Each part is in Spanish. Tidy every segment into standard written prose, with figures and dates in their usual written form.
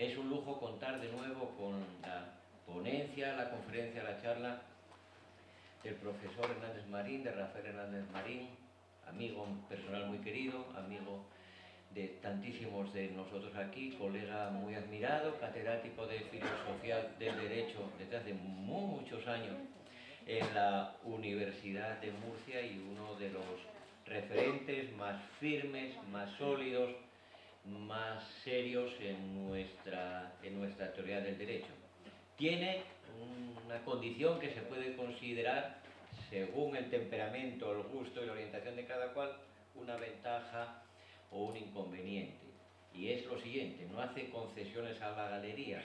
Es un lujo contar de nuevo con la ponencia, la conferencia, la charla del profesor Hernández Marín, de Rafael Hernández Marín, amigo personal muy querido, amigo de tantísimos de nosotros aquí, colega muy admirado, catedrático de Filosofía del Derecho desde hace muchos años en la Universidad de Murcia y uno de los referentes más firmes, más sólidos, más serios en nuestra teoría del derecho. Tiene una condición que se puede considerar, según el temperamento, el gusto y la orientación de cada cual, una ventaja o un inconveniente. Y es lo siguiente: no hace concesiones a la galería,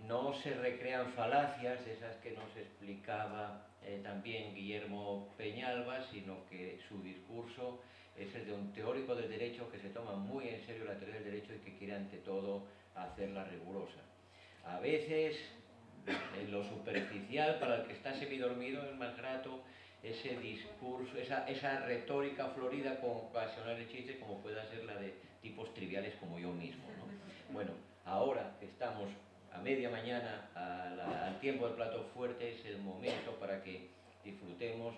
no se recrean falacias, esas que nos explicaba también Guillermo Peñalba, sino que su discurso es el de un teórico del derecho que se toma muy en serio la teoría del derecho y que quiere ante todo hacerla rigurosa. A veces, en lo superficial, para el que está semidormido, es más grato ese discurso, esa retórica florida con ocasionales chistes, como pueda ser la de tipos triviales como yo mismo, ¿no? Bueno, ahora que estamos a media mañana, al tiempo del plato fuerte, es el momento para que disfrutemos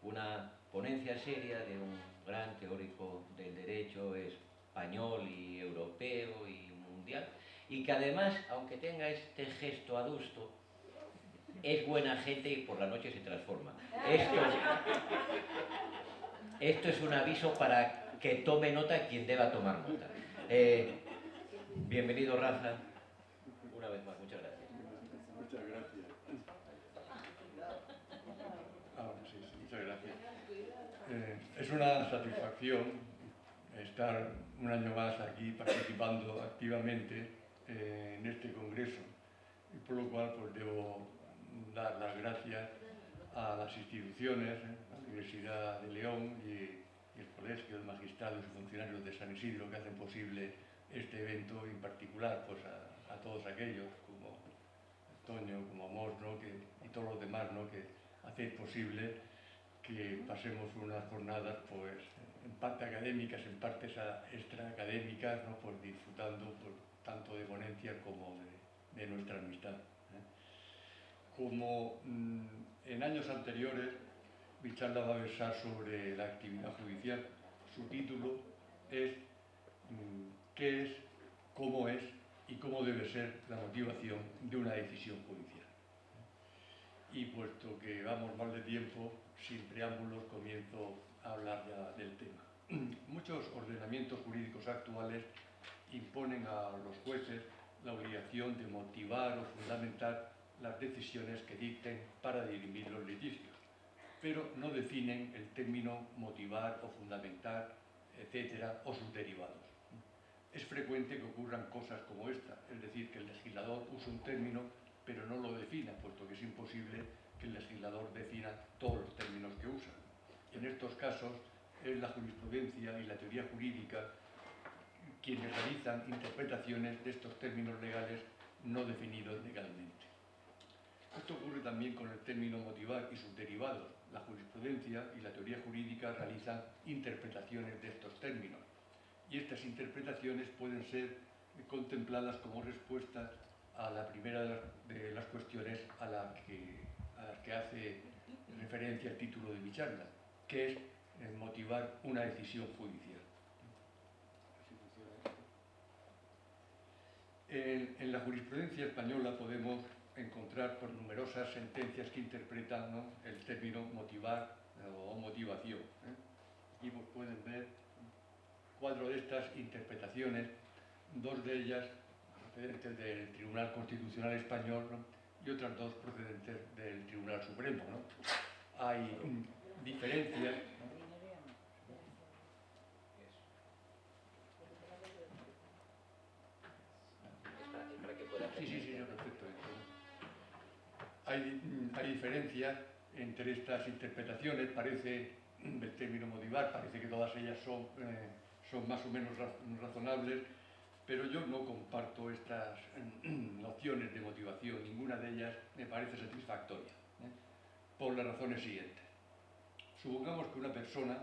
una ponencia seria de un gran teórico del derecho español y europeo y mundial, y que además, aunque tenga este gesto adusto, es buena gente y por la noche se transforma. Esto es un aviso para que tome nota quien deba tomar nota. Bienvenido, Rafa. Una vez más, muchas gracias. Muchas gracias. Sí, muchas gracias. Es una satisfacción estar un año más aquí participando activamente en este congreso, y por lo cual pues debo dar las gracias a las instituciones, la Universidad de León y el Colegio de Magistrados y Funcionarios de San Isidro, que hacen posible este evento, y en particular pues a todos aquellos como Antonio, como Amos, ¿no? Y todos los demás, ¿no? Que hacéis posible que pasemos unas jornadas pues en parte académicas, en parte extraacadémicas, ¿no? Pues disfrutando pues, tanto de ponencias como de nuestra amistad. Como en años anteriores, mi charla va a versar sobre la actividad judicial. Su título es ¿qué es, cómo es y cómo debe ser la motivación de una decisión judicial? Y puesto que vamos mal de tiempo, sin preámbulos comienzo a hablar ya del tema. Muchos ordenamientos jurídicos actuales imponen a los jueces la obligación de motivar o fundamentar las decisiones que dicten para dirimir los litigios, pero no definen el término motivar o fundamentar, etcétera, o sus derivados. Es frecuente que ocurran cosas como esta, es decir, que el legislador use un término pero no lo defina, puesto que es imposible que el legislador defina todos los términos que usa. En estos casos es la jurisprudencia y la teoría jurídica quienes realizan interpretaciones de estos términos legales no definidos legalmente. Esto ocurre también con el término motivar y sus derivados. La jurisprudencia y la teoría jurídica realizan interpretaciones de estos términos, y estas interpretaciones pueden ser contempladas como respuestas a la primera de las cuestiones a las que hace referencia el título de mi charla, que es motivar una decisión judicial. En la jurisprudencia española podemos encontrar por numerosas sentencias que interpretan, ¿no?, el término motivar o motivación. Aquí pues pueden ver cuatro de estas interpretaciones, dos de ellas procedentes del Tribunal Constitucional Español, ¿no?, y otras dos procedentes del Tribunal Supremo, ¿no? Hay diferencias. Sí, perfecto. Hay diferencias entre estas interpretaciones. Parece, el término motivar, parece que todas ellas son más o menos razonables, pero yo no comparto estas nociones de motivación. Ninguna de ellas me parece satisfactoria, por las razones siguientes. Supongamos que una persona,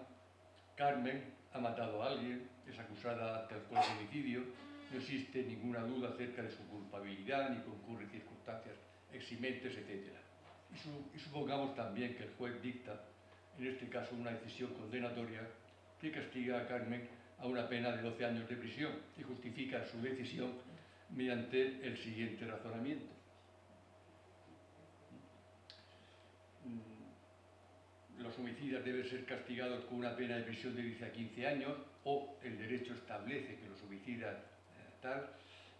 Carmen, ha matado a alguien, es acusada ante el juez de homicidio no existe ninguna duda acerca de su culpabilidad, ni concurren circunstancias eximentes, etc. Y supongamos también que el juez dicta, en este caso, una decisión condenatoria que castiga a Carmen a una pena de 12 años de prisión y justifica su decisión mediante el siguiente razonamiento. Los homicidas deben ser castigados con una pena de prisión de 10 a 15 años, o el derecho establece que los homicidas tal.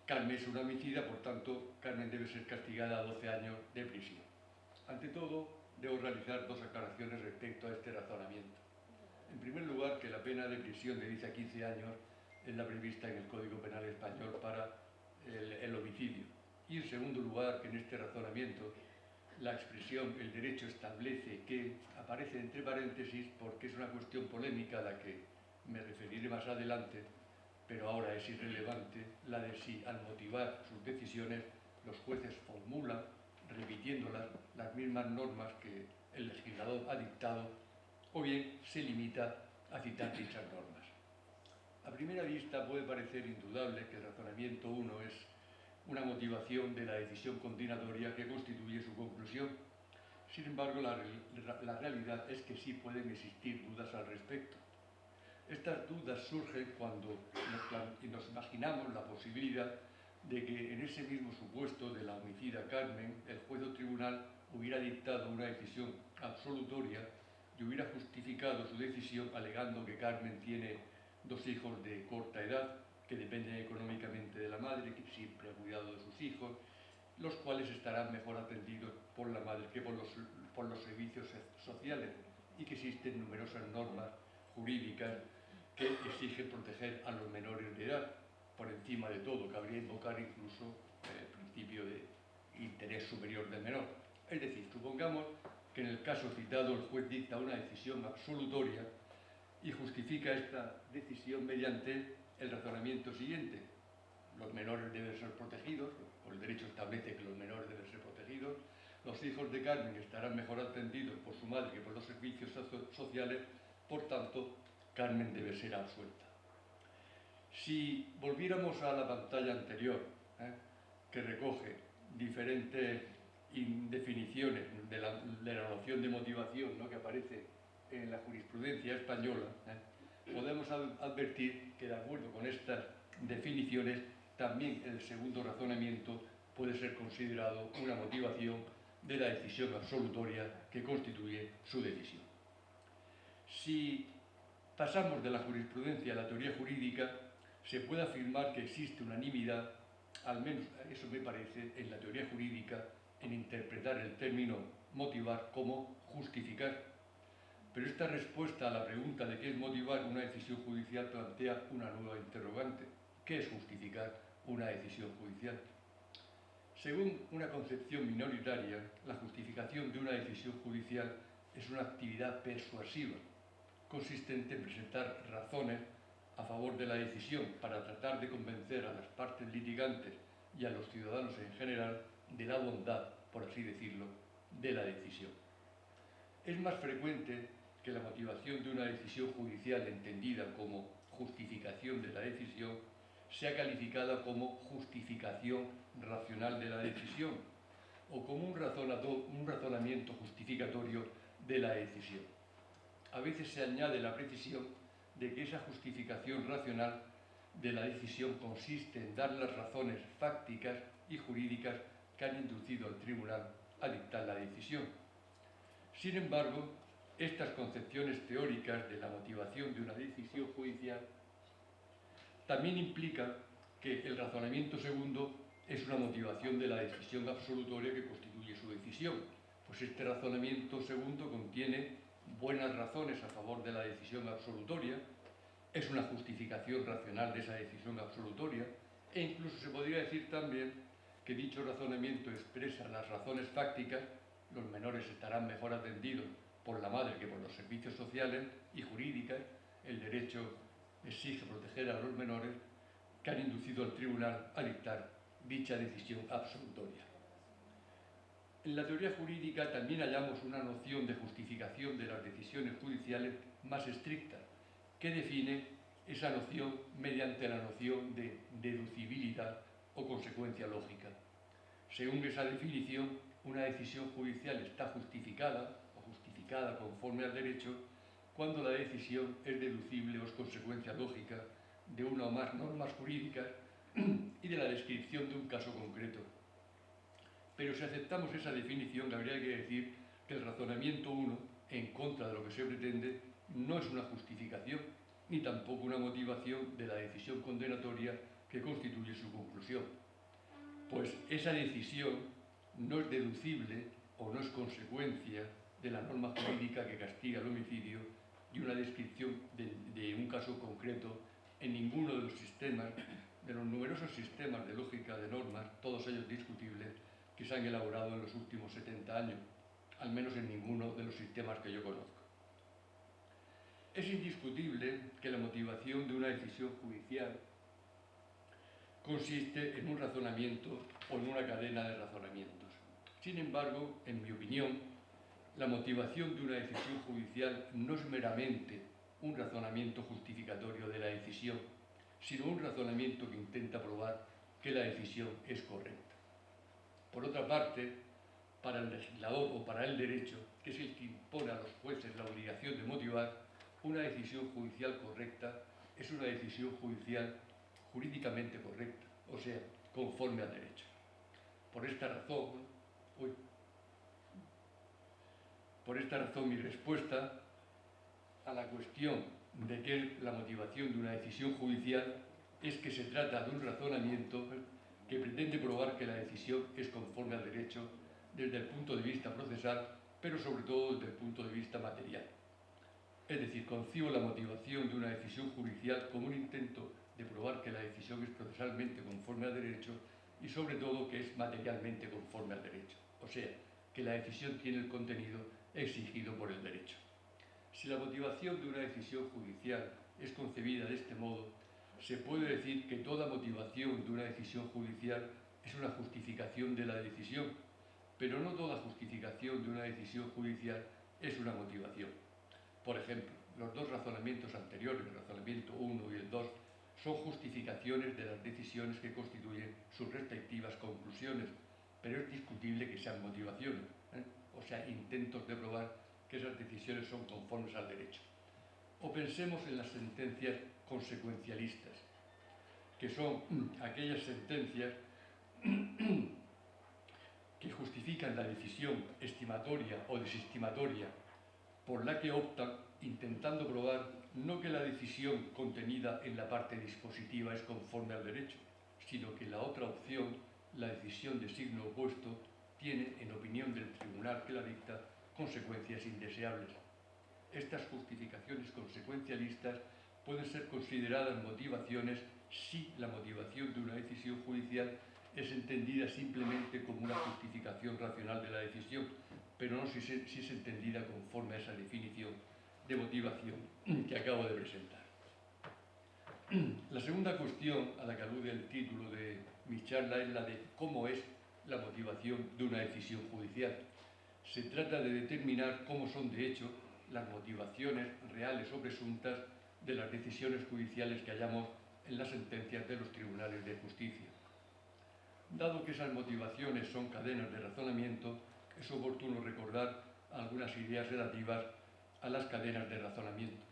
Carmen es una homicida, por tanto, Carmen debe ser castigada a 12 años de prisión. Ante todo, debo realizar dos aclaraciones respecto a este razonamiento. En primer lugar, que la pena de prisión de 10 a 15 años es la prevista en el Código Penal Español para el homicidio. Y en segundo lugar, que en este razonamiento la expresión "el derecho establece que" aparece entre paréntesis porque es una cuestión polémica a la que me referiré más adelante, pero ahora es irrelevante, la de si al motivar sus decisiones los jueces formulan, repitiéndolas, las mismas normas que el legislador ha dictado, o bien se limita a citar dichas normas. A primera vista puede parecer indudable que el razonamiento 1 es una motivación de la decisión condenatoria que constituye su conclusión. Sin embargo, la realidad es que sí pueden existir dudas al respecto. Estas dudas surgen cuando nos imaginamos la posibilidad de que en ese mismo supuesto de la homicida Carmen, el juez o tribunal hubiera dictado una decisión absolutoria y hubiera justificado su decisión alegando que Carmen tiene 2 hijos de corta edad que dependen económicamente de la madre, que siempre ha cuidado de sus hijos, los cuales estarán mejor atendidos por la madre que por los servicios sociales, y que existen numerosas normas jurídicas que exigen proteger a los menores de edad. Por encima de todo, cabría invocar incluso el principio de interés superior del menor. Es decir, supongamos que en el caso citado el juez dicta una decisión absolutoria y justifica esta decisión mediante el razonamiento siguiente: los menores deben ser protegidos, o el derecho establece que los menores deben ser protegidos, los hijos de Carmen estarán mejor atendidos por su madre que por los servicios sociales, por tanto, Carmen debe ser absuelta. Si volviéramos a la pantalla anterior, que recoge diferentes definiciones de la noción de motivación, ¿no?, que aparece en la jurisprudencia española, podemos advertir que, de acuerdo con estas definiciones, también el segundo razonamiento puede ser considerado una motivación de la decisión absolutoria que constituye su decisión. Si pasamos de la jurisprudencia a la teoría jurídica, se puede afirmar que existe unanimidad, al menos eso me parece, en la teoría jurídica, en interpretar el término motivar como justificar. Pero esta respuesta a la pregunta de qué es motivar una decisión judicial plantea una nueva interrogante: ¿qué es justificar una decisión judicial? Según una concepción minoritaria, la justificación de una decisión judicial es una actividad persuasiva, consistente en presentar razones a favor de la decisión para tratar de convencer a las partes litigantes y a los ciudadanos en general de la bondad, por así decirlo, de la decisión. Es más frecuente que la motivación de una decisión judicial entendida como justificación de la decisión sea calificada como justificación racional de la decisión o como un razonamiento justificatorio de la decisión. A veces se añade la precisión de que esa justificación racional de la decisión consiste en dar las razones fácticas y jurídicas que han inducido al tribunal a dictar la decisión. Sin embargo, estas concepciones teóricas de la motivación de una decisión judicial también implican que el razonamiento segundo es una motivación de la decisión absolutoria que constituye su decisión, pues este razonamiento segundo contiene buenas razones a favor de la decisión absolutoria, es una justificación racional de esa decisión absolutoria, e incluso se podría decir también que dicho razonamiento expresa las razones fácticas: los menores estarán mejor atendidos por la madre que por los servicios sociales y jurídicas, el derecho exige proteger a los menores, que han inducido al tribunal a dictar dicha decisión absolutoria. En la teoría jurídica también hallamos una noción de justificación de las decisiones judiciales más estricta, que define esa noción mediante la noción de deducibilidad o consecuencia lógica. Según esa definición, una decisión judicial está justificada o justificada conforme al derecho cuando la decisión es deducible o es consecuencia lógica de una o más normas jurídicas y de la descripción de un caso concreto. Pero si aceptamos esa definición, habría que decir que el razonamiento 1, en contra de lo que se pretende, no es una justificación, ni tampoco una motivación de la decisión condenatoria que constituye su conclusión. Pues esa decisión no es deducible o no es consecuencia de la norma jurídica que castiga el homicidio y una descripción de un caso concreto en ninguno de los sistemas, de los numerosos sistemas de lógica de normas, todos ellos discutibles, que se han elaborado en los últimos 70 años, al menos en ninguno de los sistemas que yo conozco. Es indiscutible que la motivación de una decisión judicial consiste en un razonamiento o en una cadena de razonamientos. Sin embargo, en mi opinión, la motivación de una decisión judicial no es meramente un razonamiento justificatorio de la decisión, sino un razonamiento que intenta probar que la decisión es correcta. Por otra parte, para el legislador o para el derecho, que es el que impone a los jueces la obligación de motivar, una decisión judicial correcta es una decisión judicial jurídicamente correcta, o sea, conforme al derecho. Por esta razón, mi respuesta a la cuestión de qué es la motivación de una decisión judicial es que se trata de un razonamiento que pretende probar que la decisión es conforme al derecho desde el punto de vista procesal, pero sobre todo desde el punto de vista material. Es decir, concibo la motivación de una decisión judicial como un intento de probar que la decisión es procesalmente conforme al derecho y sobre todo que es materialmente conforme al derecho, o sea, que la decisión tiene el contenido exigido por el derecho. Si la motivación de una decisión judicial es concebida de este modo, se puede decir que toda motivación de una decisión judicial es una justificación de la decisión, pero no toda justificación de una decisión judicial es una motivación. Por ejemplo, los dos razonamientos anteriores, el razonamiento 1 y el 2, son justificaciones de las decisiones que constituyen sus respectivas conclusiones, pero es discutible que sean motivaciones, o sea, intentos de probar que esas decisiones son conformes al derecho. O pensemos en las sentencias consecuencialistas, que son aquellas sentencias que justifican la decisión estimatoria o desestimatoria por la que optan, intentando probar no que la decisión contenida en la parte dispositiva es conforme al derecho, sino que la otra opción, la decisión de signo opuesto, tiene, en opinión del tribunal que la dicta, consecuencias indeseables. Estas justificaciones consecuencialistas pueden ser consideradas motivaciones si la motivación de una decisión judicial es entendida simplemente como una justificación racional de la decisión, pero no si es entendida conforme a esa definición de motivación que acabo de presentar. La segunda cuestión a la que alude el título de mi charla es la de cómo es la motivación de una decisión judicial. Se trata de determinar cómo son de hecho las motivaciones reales o presuntas de las decisiones judiciales que hallamos en las sentencias de los tribunales de justicia. Dado que esas motivaciones son cadenas de razonamiento, es oportuno recordar algunas ideas relativas a las cadenas de razonamiento.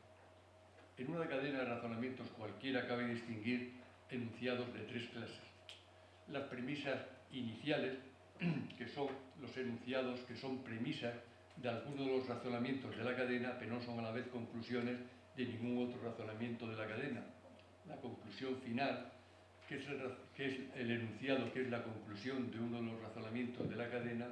En una cadena de razonamientos cualquiera cabe distinguir enunciados de tres clases. Las premisas iniciales, que son los enunciados que son premisas de alguno de los razonamientos de la cadena, pero no son a la vez conclusiones de ningún otro razonamiento de la cadena. La conclusión final, que es el enunciado que es la conclusión de uno de los razonamientos de la cadena,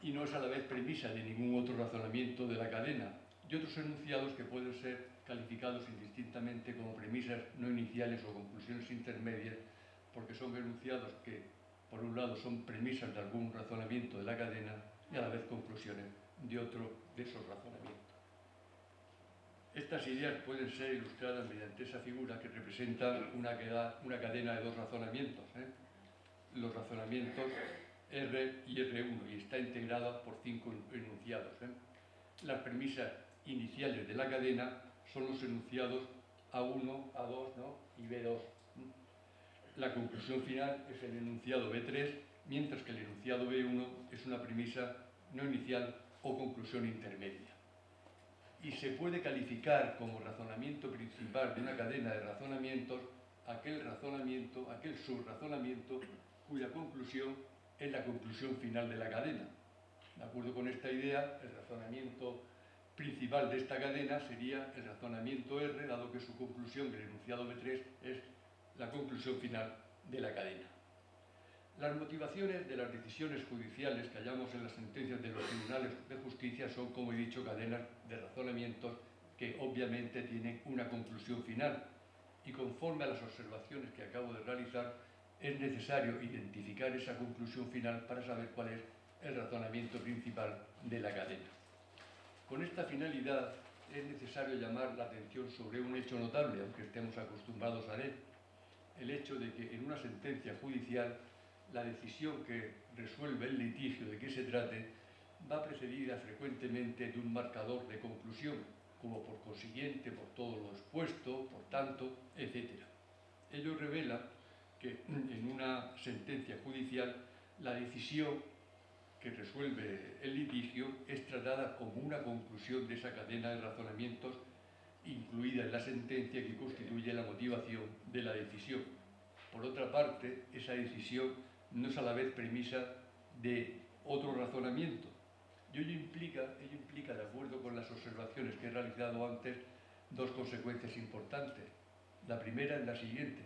y no es a la vez premisa de ningún otro razonamiento de la cadena, y otros enunciados que pueden ser calificados indistintamente como premisas no iniciales o conclusiones intermedias, porque son enunciados que, por un lado, son premisas de algún razonamiento de la cadena y a la vez conclusiones de otro de esos razonamientos. Estas ideas pueden ser ilustradas mediante esa figura que representa una cadena de dos razonamientos, los razonamientos R y R1, y está integrada por 5 enunciados. Las premisas iniciales de la cadena son los enunciados A1, A2, ¿no? Y B2. La conclusión final es el enunciado B3, mientras que el enunciado B1 es una premisa no inicial o conclusión intermedia. Y se puede calificar como razonamiento principal de una cadena de razonamientos aquel subrazonamiento cuya conclusión es la conclusión final de la cadena. De acuerdo con esta idea, el razonamiento principal de esta cadena sería el razonamiento R, dado que su conclusión, el enunciado B3, es la conclusión final de la cadena. Las motivaciones de las decisiones judiciales que hallamos en las sentencias de los tribunales de justicia son, como he dicho, cadenas de razonamientos que obviamente tienen una conclusión final, y conforme a las observaciones que acabo de realizar, es necesario identificar esa conclusión final para saber cuál es el razonamiento principal de la cadena. Con esta finalidad es necesario llamar la atención sobre un hecho notable, aunque estemos acostumbrados a él: el hecho de que en una sentencia judicial la decisión que resuelve el litigio de que se trate va precedida frecuentemente de un marcador de conclusión, como por consiguiente, por todo lo expuesto, por tanto, etc. Ello revela que en una sentencia judicial la decisión que resuelve el litigio es tratada como una conclusión de esa cadena de razonamientos incluida en la sentencia que constituye la motivación de la decisión. Por otra parte, esa decisión no es a la vez premisa de otro razonamiento. Y ello implica, de acuerdo con las observaciones que he realizado antes, dos consecuencias importantes. La primera es la siguiente: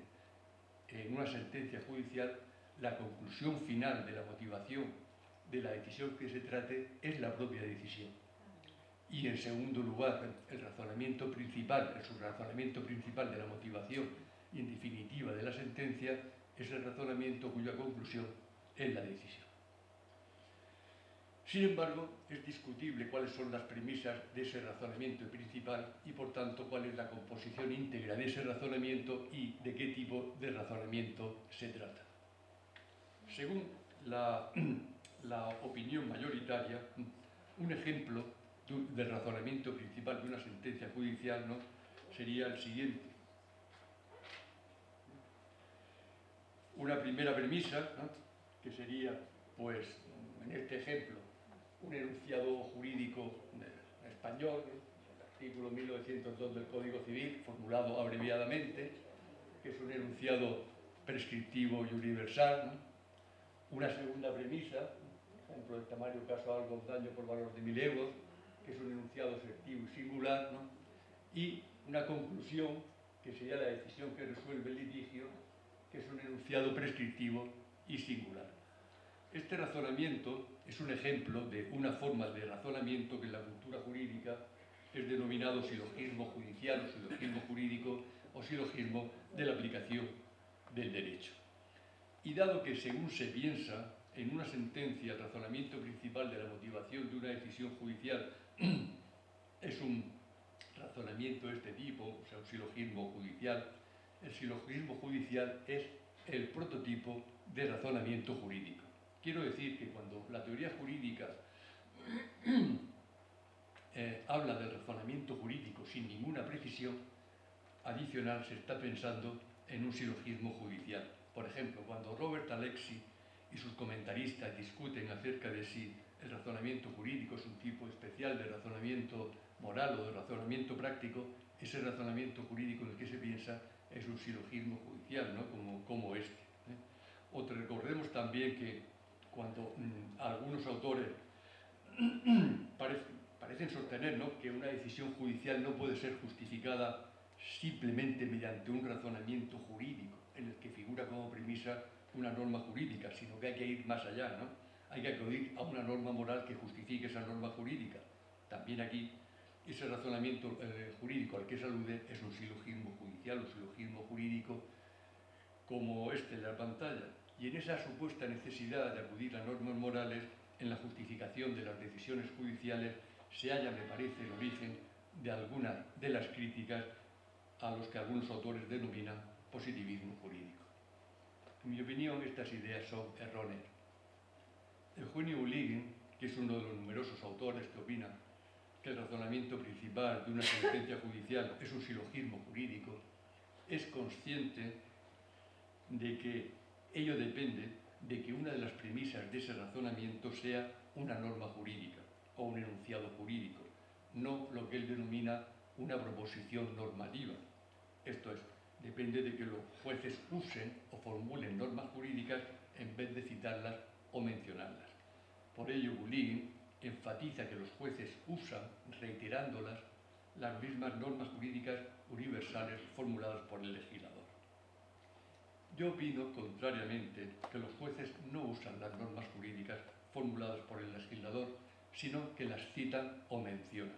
en una sentencia judicial, la conclusión final de la motivación de la decisión que se trate es la propia decisión. Y en segundo lugar, el razonamiento principal, el subrazonamiento principal de la motivación y en definitiva de la sentencia es el razonamiento cuya conclusión es la decisión. Sin embargo, es discutible cuáles son las premisas de ese razonamiento principal y, por tanto, cuál es la composición íntegra de ese razonamiento y de qué tipo de razonamiento se trata. Según la opinión mayoritaria, un ejemplo del razonamiento principal de una sentencia judicial, ¿no?, sería el siguiente. Una primera premisa, ¿no?, que sería, pues, en este ejemplo, un enunciado jurídico español, el artículo 1902 del Código Civil, formulado abreviadamente, que es un enunciado prescriptivo y universal, ¿no? Una segunda premisa, por ejemplo, el temario caso algo daño por valor de 1000 euros, que es un enunciado efectivo y singular, ¿no? Y una conclusión, que sería la decisión que resuelve el litigio, que es un enunciado prescriptivo y singular. Este razonamiento es un ejemplo de una forma de razonamiento que en la cultura jurídica es denominado silogismo judicial o silogismo jurídico o silogismo de la aplicación del derecho. Y dado que, según se piensa, en una sentencia el razonamiento principal de la motivación de una decisión judicial es un razonamiento de este tipo, o sea, un silogismo judicial, el silogismo judicial es el prototipo de razonamiento jurídico. Quiero decir que cuando la teoría jurídica habla del razonamiento jurídico sin ninguna precisión adicional, se está pensando en un silogismo judicial. Por ejemplo, cuando Robert Alexy y sus comentaristas discuten acerca de si el razonamiento jurídico es un tipo especial de razonamiento moral o de razonamiento práctico, ese razonamiento jurídico en el que se piensa es un silogismo judicial, ¿no?, como este. Recordemos también que cuando algunos autores parecen sostener, ¿no?, que una decisión judicial no puede ser justificada simplemente mediante un razonamiento jurídico en el que figura como premisa una norma jurídica, sino que hay que ir más allá, ¿no? Hay que acudir a una norma moral que justifique esa norma jurídica. También aquí ese razonamiento jurídico al que se alude es un silogismo judicial, un silogismo jurídico como este de la pantalla. Y en esa supuesta necesidad de acudir a normas morales en la justificación de las decisiones judiciales se halla, me parece, el origen de algunas de las críticas a los que algunos autores denominan positivismo jurídico. En mi opinión, estas ideas son erróneas. Eugenio Onegin, que es uno de los numerosos autores que opinan que que el razonamiento principal de una sentencia judicial es un silogismo jurídico, es consciente de que ello depende de que una de las premisas de ese razonamiento sea una norma jurídica o un enunciado jurídico, no lo que él denomina una proposición normativa. Esto es, depende de que los jueces usen o formulen normas jurídicas en vez de citarlas o mencionarlas. Por ello, Boulin enfatiza que los jueces usan, reiterándolas, las mismas normas jurídicas universales formuladas por el legislador. Yo opino, contrariamente, que los jueces no usan las normas jurídicas formuladas por el legislador, sino que las citan o mencionan.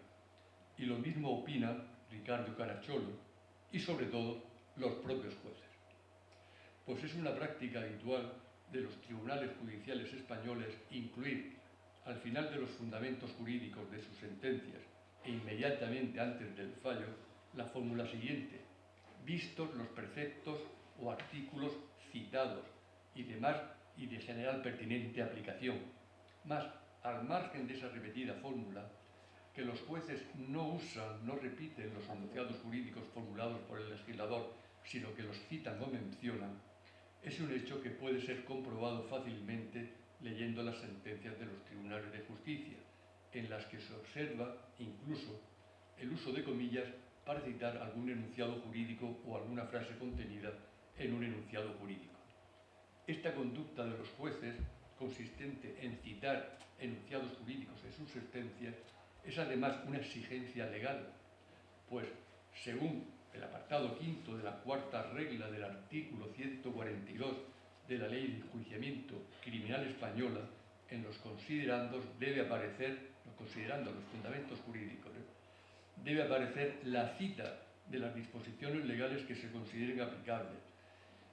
Y lo mismo opinan Ricardo Caracciolo y, sobre todo, los propios jueces. Pues es una práctica habitual de los tribunales judiciales españoles incluir, al final de los fundamentos jurídicos de sus sentencias e inmediatamente antes del fallo, la fórmula siguiente: vistos los preceptos o artículos citados y demás y de general pertinente aplicación. Más, al margen de esa repetida fórmula, que los jueces no usan, no repiten los enunciados jurídicos formulados por el legislador, sino que los citan o mencionan, es un hecho que puede ser comprobado fácilmente leyendo las sentencias de los tribunales de justicia, en las que se observa incluso el uso de comillas para citar algún enunciado jurídico o alguna frase contenida en un enunciado jurídico. Esta conducta de los jueces, consistente en citar enunciados jurídicos en sus sentencias, es además una exigencia legal, pues según el apartado quinto de la cuarta regla del artículo 142 de la Ley de Enjuiciamiento Criminal Española, en los considerandos debe aparecer, considerando los fundamentos jurídicos, debe aparecer la cita de las disposiciones legales que se consideren aplicables.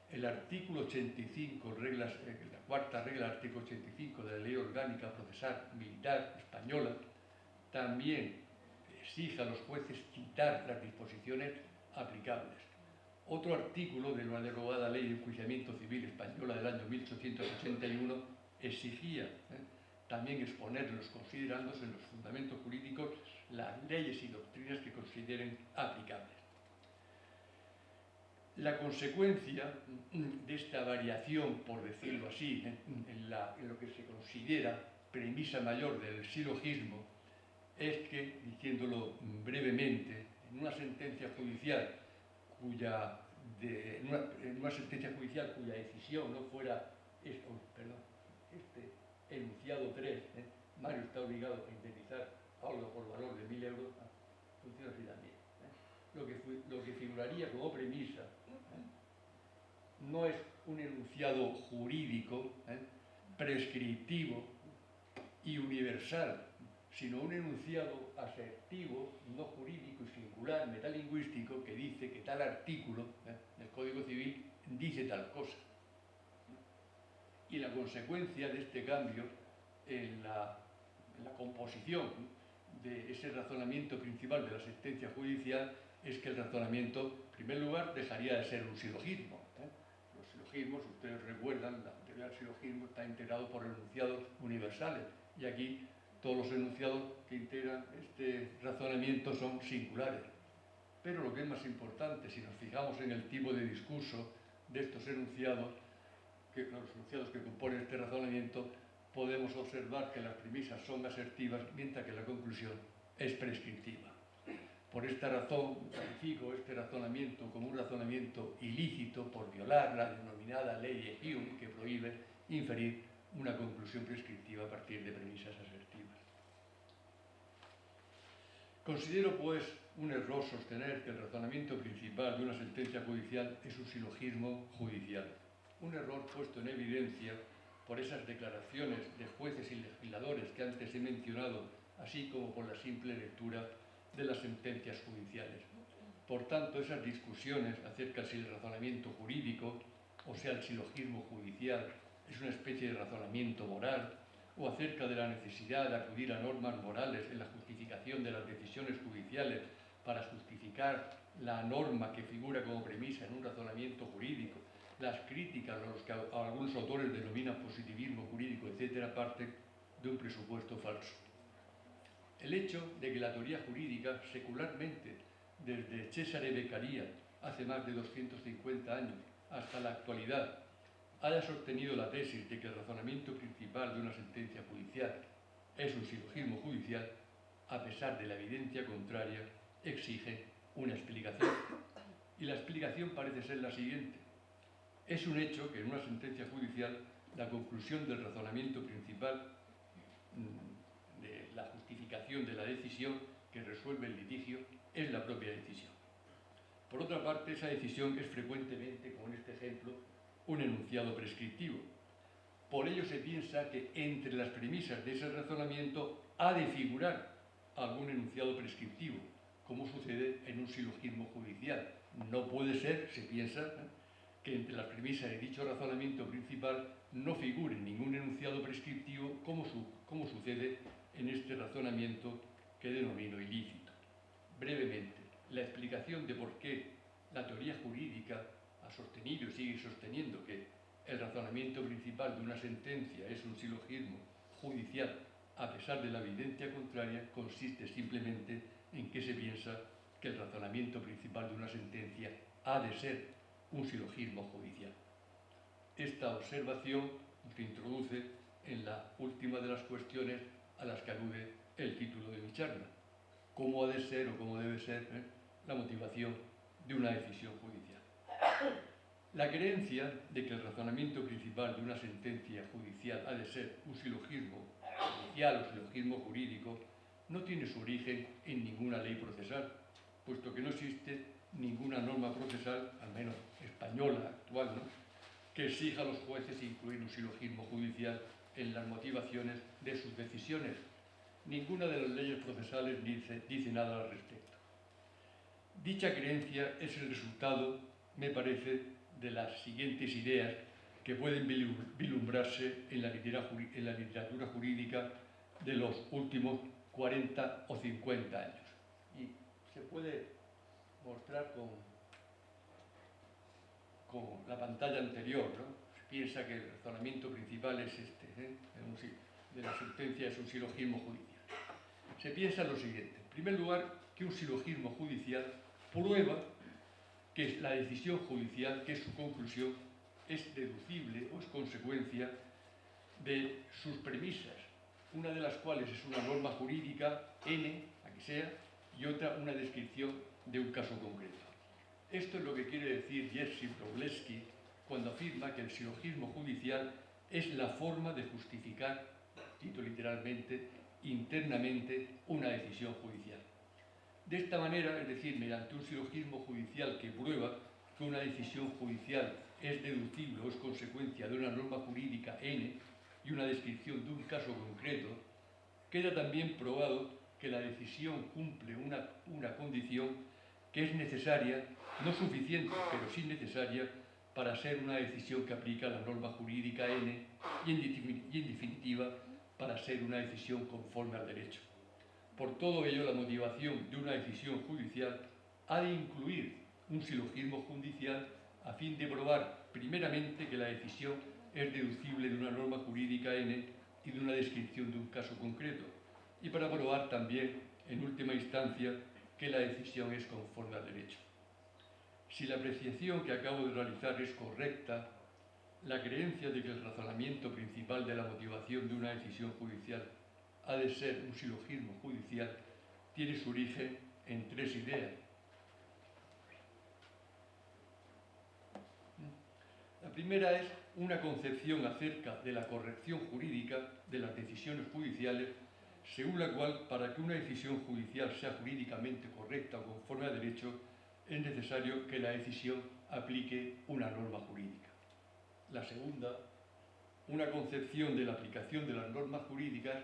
El artículo 85, la cuarta regla del artículo 85 de la Ley Orgánica Procesal Militar Española, también exige a los jueces citar las disposiciones aplicables. Otro artículo de la derogada Ley de Enjuiciamiento Civil Española del año 1881 exigía también exponer en los considerandos, en los fundamentos jurídicos, las leyes y doctrinas que consideren aplicables. La consecuencia de esta variación, por decirlo así, en lo que se considera premisa mayor del silogismo, es que, diciéndolo brevemente, en una sentencia judicial cuya decisión no fuera este enunciado 3, Mario está obligado a indemnizar a Olga por valor de 1.000 euros, funciona así también. Lo que figuraría como premisa no es un enunciado jurídico prescriptivo y universal, sino un enunciado asertivo, no jurídico y singular, metalingüístico, que dice que tal artículo del Código Civil dice tal cosa. Y la consecuencia de este cambio en la composición de ese razonamiento principal de la sentencia judicial es que el razonamiento, en primer lugar, dejaría de ser un silogismo. Los silogismos, ustedes recuerdan, la teoría del silogismo está integrado por enunciados universales, y aquí todos los enunciados que integran este razonamiento son singulares. Pero lo que es más importante, si nos fijamos en el tipo de discurso de estos enunciados, los enunciados que componen este razonamiento, podemos observar que las premisas son asertivas, mientras que la conclusión es prescriptiva. Por esta razón, califico este razonamiento como un razonamiento ilícito por violar la denominada ley de Hume, que prohíbe inferir una conclusión prescriptiva a partir de premisas asertivas. Considero, pues, un error sostener que el razonamiento principal de una sentencia judicial es un silogismo judicial. Un error puesto en evidencia por esas declaraciones de jueces y legisladores que antes he mencionado, así como por la simple lectura de las sentencias judiciales. Por tanto, esas discusiones acerca de si el razonamiento jurídico, o sea, el silogismo judicial, es una especie de razonamiento moral, o acerca de la necesidad de acudir a normas morales en la justificación de las decisiones judiciales para justificar la norma que figura como premisa en un razonamiento jurídico, las críticas a los que algunos autores denominan positivismo jurídico, etc., parten de un presupuesto falso. El hecho de que la teoría jurídica, secularmente, desde Cesare Beccaria, hace más de 250 años, hasta la actualidad, haya sostenido la tesis de que el razonamiento principal de una sentencia judicial es un silogismo judicial, a pesar de la evidencia contraria, exige una explicación. Y la explicación parece ser la siguiente. Es un hecho que en una sentencia judicial la conclusión del razonamiento principal de la justificación de la decisión que resuelve el litigio es la propia decisión. Por otra parte, esa decisión es frecuentemente, como en este ejemplo, un enunciado prescriptivo. Por ello se piensa que entre las premisas de ese razonamiento ha de figurar algún enunciado prescriptivo, como sucede en un silogismo judicial. No puede ser, se piensa, que entre las premisas de dicho razonamiento principal no figure ningún enunciado prescriptivo, como sucede en este razonamiento que denomino ilícito. Brevemente, la explicación de por qué la teoría jurídica ha sostenido y sigue sosteniendo que el razonamiento principal de una sentencia es un silogismo judicial, a pesar de la evidencia contraria, consiste simplemente en que se piensa que el razonamiento principal de una sentencia ha de ser un silogismo judicial. Esta observación nos introduce en la última de las cuestiones a las que alude el título de mi charla: cómo ha de ser o cómo debe ser la motivación de una decisión judicial. La creencia de que el razonamiento principal de una sentencia judicial ha de ser un silogismo judicial o silogismo jurídico no tiene su origen en ninguna ley procesal, puesto que no existe ninguna norma procesal, al menos española actual, que exija a los jueces incluir un silogismo judicial en las motivaciones de sus decisiones. Ninguna de las leyes procesales dice nada al respecto. Dicha creencia es el resultado, me parece, de las siguientes ideas que pueden vislumbrarse en la literatura jurídica de los últimos 40 o 50 años. Y se puede mostrar con la pantalla anterior, ¿no? Se piensa que el razonamiento principal es este, de la sentencia es un silogismo judicial. Se piensa lo siguiente: en primer lugar, que un silogismo judicial prueba que la decisión judicial, que es su conclusión, es deducible o es consecuencia de sus premisas, una de las cuales es una norma jurídica, N, la que sea, y otra una descripción de un caso concreto. Esto es lo que quiere decir Jerzy Wróblewski cuando afirma que el silogismo judicial es la forma de justificar, cito literalmente, internamente una decisión judicial. De esta manera, es decir, mediante un silogismo judicial que prueba que una decisión judicial es deducible o es consecuencia de una norma jurídica N y una descripción de un caso concreto, queda también probado que la decisión cumple una condición que es necesaria, no suficiente, pero sí necesaria, para ser una decisión que aplica la norma jurídica N y en definitiva para ser una decisión conforme al derecho. Por todo ello, la motivación de una decisión judicial ha de incluir un silogismo judicial a fin de probar, primeramente, que la decisión es deducible de una norma jurídica N y de una descripción de un caso concreto, y para probar también, en última instancia, que la decisión es conforme al derecho. Si la apreciación que acabo de realizar es correcta, la creencia de que el razonamiento principal de la motivación de una decisión judicial ha de ser un silogismo judicial tiene su origen en tres ideas. La primera es una concepción acerca de la corrección jurídica de las decisiones judiciales, según la cual, para que una decisión judicial sea jurídicamente correcta o conforme a derecho, es necesario que la decisión aplique una norma jurídica. La segunda, una concepción de la aplicación de las normas jurídicas,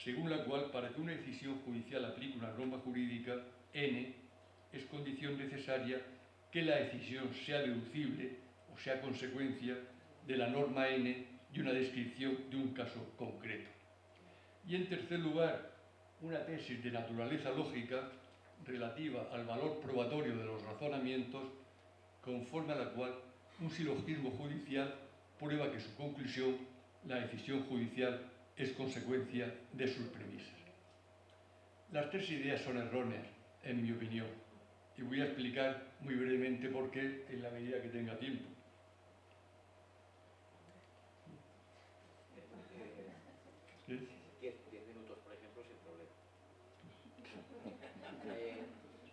según la cual, para que una decisión judicial aplique una norma jurídica N, es condición necesaria que la decisión sea deducible o sea consecuencia de la norma N y una descripción de un caso concreto. Y en tercer lugar, una tesis de naturaleza lógica relativa al valor probatorio de los razonamientos, conforme a la cual un silogismo judicial prueba que su conclusión, la decisión judicial, es consecuencia de sus premisas. Las tres ideas son erróneas, en mi opinión, y voy a explicar muy brevemente por qué en la medida que tenga tiempo. ¿Sí? 10 minutos, por ejemplo, sin problema.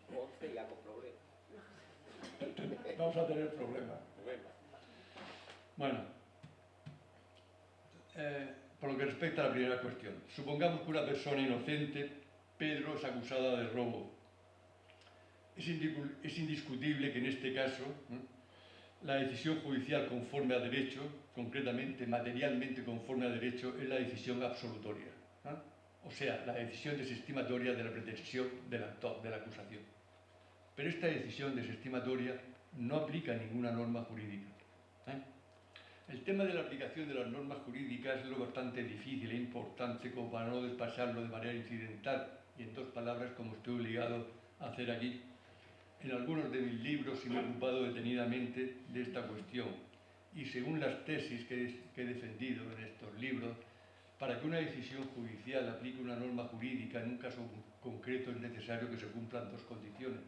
11 ya con problema. Vamos a tener problemas. Bueno, por lo que respecta a la primera cuestión, supongamos que una persona inocente, Pedro, es acusada de robo. Es indiscutible que en este caso la decisión judicial conforme a derecho, concretamente, materialmente conforme a derecho, es la decisión absolutoria, o sea, la decisión desestimatoria de la pretensión del actor, de la acusación. Pero esta decisión desestimatoria no aplica ninguna norma jurídica. El tema de la aplicación de las normas jurídicas es lo bastante difícil e importante como para no despasarlo de manera incidental y en dos palabras como estoy obligado a hacer aquí. En algunos de mis libros me he ocupado detenidamente de esta cuestión y según las tesis que he defendido en estos libros, para que una decisión judicial aplique una norma jurídica en un caso concreto es necesario que se cumplan dos condiciones.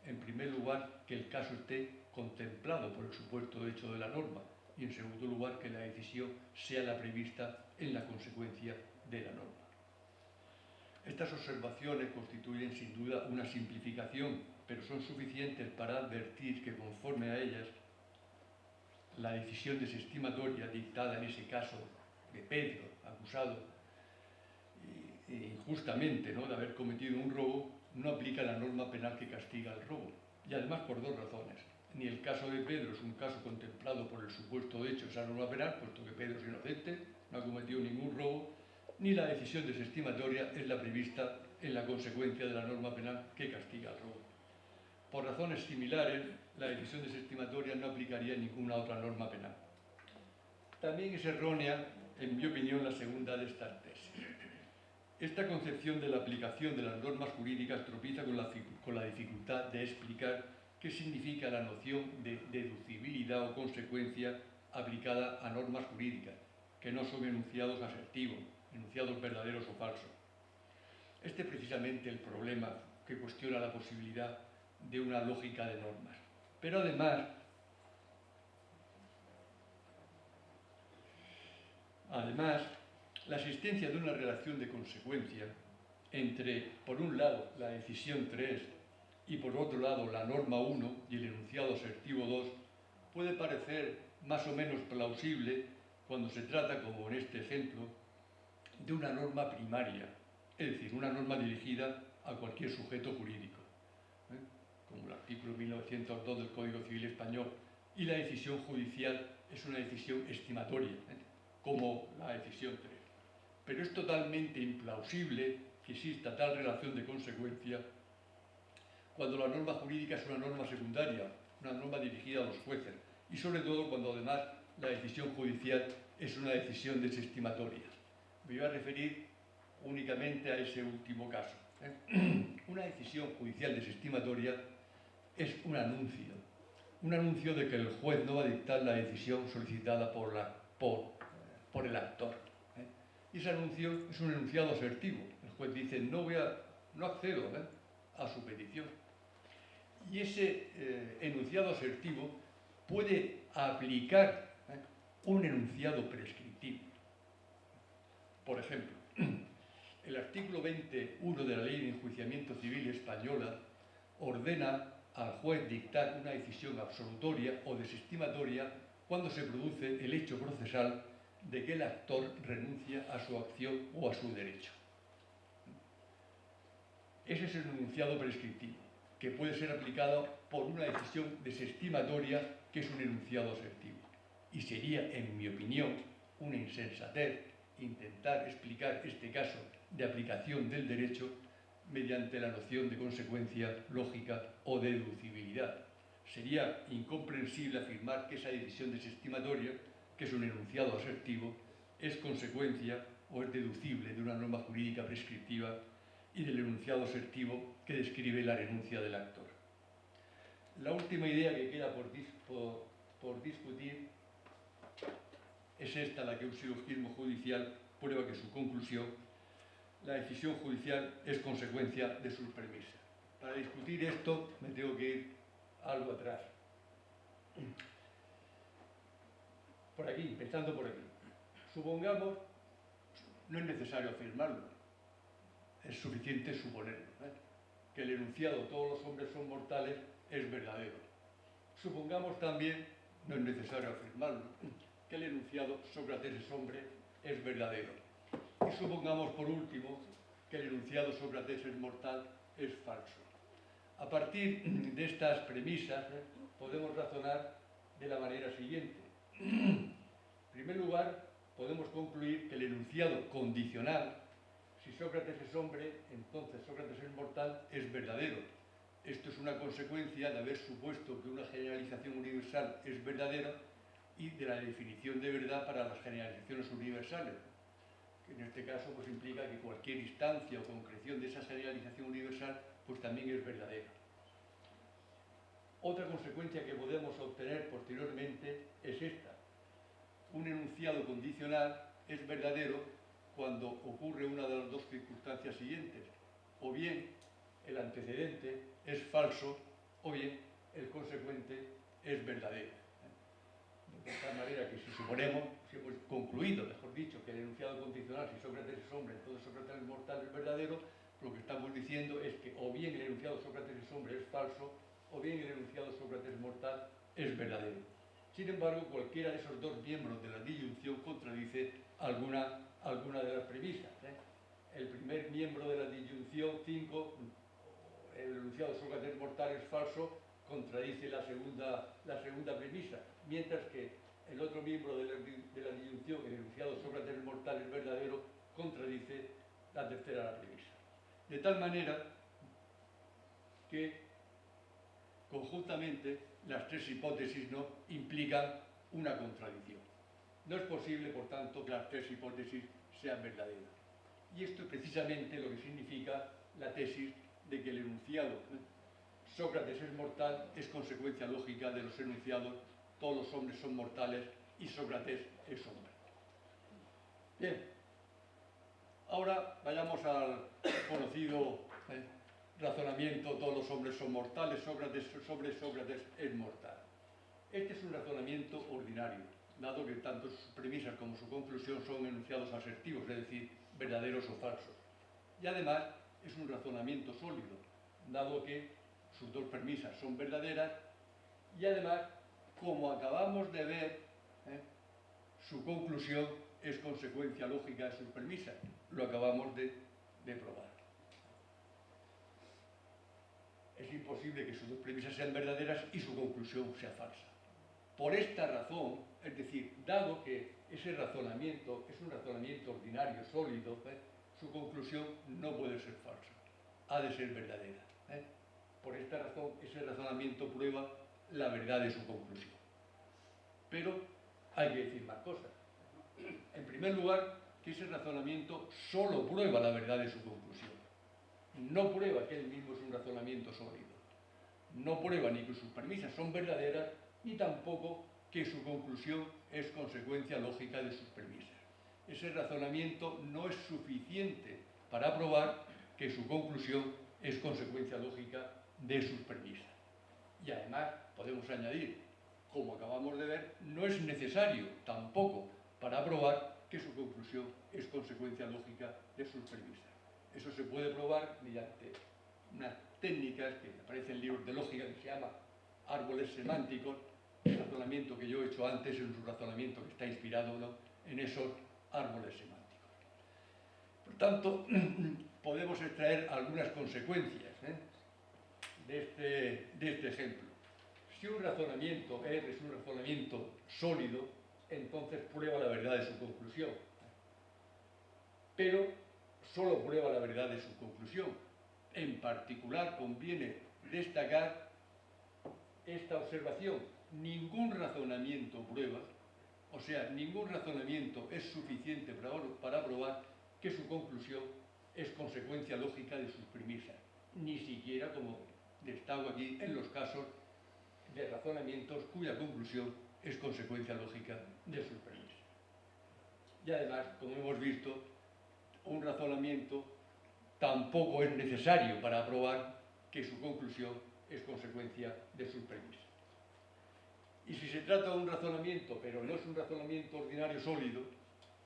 En primer lugar, que el caso esté contemplado por el supuesto hecho de la norma y en segundo lugar, que la decisión sea la prevista en la consecuencia de la norma. Estas observaciones constituyen sin duda una simplificación, pero son suficientes para advertir que conforme a ellas, la decisión desestimatoria dictada en ese caso de Pedro, acusado injustamente, ¿no?, de haber cometido un robo, no aplica la norma penal que castiga el robo. Y además por dos razones. Ni el caso de Pedro es un caso contemplado por el supuesto hecho de esa norma penal, puesto que Pedro es inocente, no ha cometido ningún robo, ni la decisión desestimatoria es la prevista en la consecuencia de la norma penal que castiga el robo. Por razones similares, la decisión desestimatoria no aplicaría ninguna otra norma penal. También es errónea, en mi opinión, la segunda de estas tesis. Esta concepción de la aplicación de las normas jurídicas tropieza con la dificultad de explicar qué significa la noción de deducibilidad o consecuencia aplicada a normas jurídicas, que no son enunciados asertivos, enunciados verdaderos o falsos. Este es precisamente el problema que cuestiona la posibilidad de una lógica de normas. Pero además, la existencia de una relación de consecuencia entre, por un lado, la decisión 3 y, por otro lado, la norma 1 y el enunciado asertivo 2 puede parecer más o menos plausible cuando se trata, como en este ejemplo, de una norma primaria, es decir, una norma dirigida a cualquier sujeto jurídico, como el artículo 1902 del Código Civil Español, y la decisión judicial es una decisión estimatoria, como la decisión 3. Pero es totalmente implausible que exista tal relación de consecuencia cuando la norma jurídica es una norma secundaria, una norma dirigida a los jueces, y sobre todo cuando además la decisión judicial es una decisión desestimatoria. Me voy a referir únicamente a ese último caso. Una decisión judicial desestimatoria es un anuncio de que el juez no va a dictar la decisión solicitada por el actor. Y ese anuncio es un enunciado asertivo. El juez dice, no accedo a su petición. Y ese enunciado asertivo puede aplicar un enunciado prescriptivo. Por ejemplo, el artículo 21 de la Ley de Enjuiciamiento Civil Española ordena al juez dictar una decisión absolutoria o desestimatoria cuando se produce el hecho procesal de que el actor renuncia a su acción o a su derecho. Ese es el enunciado prescriptivo, que puede ser aplicado por una decisión desestimatoria, que es un enunciado asertivo. Y sería, en mi opinión, una insensatez intentar explicar este caso de aplicación del derecho mediante la noción de consecuencia lógica o deducibilidad. Sería incomprensible afirmar que esa decisión desestimatoria, que es un enunciado asertivo, es consecuencia o es deducible de una norma jurídica prescriptiva y del enunciado asertivo que describe la renuncia del actor. La última idea que queda por discutir es esta, la que un silogismo judicial prueba que su conclusión la decisión judicial es consecuencia de sus premisas. Para discutir esto me tengo que ir algo atrás. Por aquí, empezando por aquí. Supongamos, no es necesario afirmarlo, es suficiente suponerlo, que el enunciado "todos los hombres son mortales" es verdadero. Supongamos también, no es necesario afirmarlo, que el enunciado "Sócrates es hombre" es verdadero. Y supongamos, por último, que el enunciado "Sócrates es mortal" es falso. A partir de estas premisas, podemos razonar de la manera siguiente. En primer lugar, podemos concluir que el enunciado condicional, "si Sócrates es hombre, entonces Sócrates es mortal", es verdadero. Esto es una consecuencia de haber supuesto que una generalización universal es verdadera y de la definición de verdad para las generalizaciones universales, que en este caso pues implica que cualquier instancia o concreción de esa generalización universal pues también es verdadera. Otra consecuencia que podemos obtener posteriormente es esta. Un enunciado condicional es verdadero cuando ocurre una de las dos circunstancias siguientes: o bien el antecedente es falso, o bien el consecuente es verdadero. De tal manera que si suponemos, si hemos concluido, mejor dicho, que el enunciado condicional "si Sócrates es hombre, entonces Sócrates es mortal" es verdadero, lo que estamos diciendo es que o bien el enunciado "Sócrates es hombre" es falso, o bien el enunciado "Sócrates es mortal" es verdadero. Sin embargo, cualquiera de esos dos miembros de la disyunción contradice alguna de las premisas. El primer miembro de la disyunción 5, el enunciado "Sócrates es mortal" es falso, contradice la segunda premisa, mientras que el otro miembro de la disyunción, el enunciado "Sócrates es mortal" es verdadero, contradice la tercera premisa. De tal manera que conjuntamente las tres hipótesis no implican una contradicción. No es posible, por tanto, que las tres hipótesis sean verdaderas. Y esto es precisamente lo que significa la tesis de que el enunciado "Sócrates es mortal" es consecuencia lógica de los enunciados "todos los hombres son mortales" y "Sócrates es hombre". Bien, ahora vayamos al conocido razonamiento "todos los hombres son mortales, Sócrates es mortal". Este es un razonamiento ordinario, dado que tanto sus premisas como su conclusión son enunciados asertivos, es decir, verdaderos o falsos. Y además es un razonamiento sólido, dado que sus dos premisas son verdaderas y además, como acabamos de ver, su conclusión es consecuencia lógica de sus premisas. Lo acabamos de probar. Es imposible que sus dos premisas sean verdaderas y su conclusión sea falsa. Por esta razón, es decir, dado que ese razonamiento es un razonamiento ordinario, sólido, su conclusión no puede ser falsa, ha de ser verdadera. Por esta razón, ese razonamiento prueba la verdad de su conclusión. Pero hay que decir más cosas. En primer lugar, que ese razonamiento solo prueba la verdad de su conclusión. No prueba que él mismo es un razonamiento sólido. No prueba ni que sus premisas son verdaderas, ni tampoco que su conclusión es consecuencia lógica de sus premisas. Ese razonamiento no es suficiente para probar que su conclusión es consecuencia lógica de sus premisas. Y además, podemos añadir, como acabamos de ver, no es necesario tampoco para probar que su conclusión es consecuencia lógica de sus premisas. Eso se puede probar mediante unas técnicas que aparecen en libros de lógica que se llama árboles semánticos. El razonamiento que yo he hecho antes es un razonamiento que está inspirado, ¿no?, en esos árboles semánticos. Por tanto, podemos extraer algunas consecuencias de este ejemplo. Si un razonamiento R es un razonamiento sólido, entonces prueba la verdad de su conclusión. Pero solo prueba la verdad de su conclusión. En particular, conviene destacar esta observación: ningún razonamiento prueba, o sea, ningún razonamiento es suficiente para probar que su conclusión es consecuencia lógica de sus premisas, ni siquiera, como destaco aquí, en los casos de razonamientos cuya conclusión es consecuencia lógica de sus premisas. Y además, como hemos visto, un razonamiento tampoco es necesario para probar que su conclusión es consecuencia de sus premisas. Y si se trata de un razonamiento, pero no es un razonamiento ordinario sólido,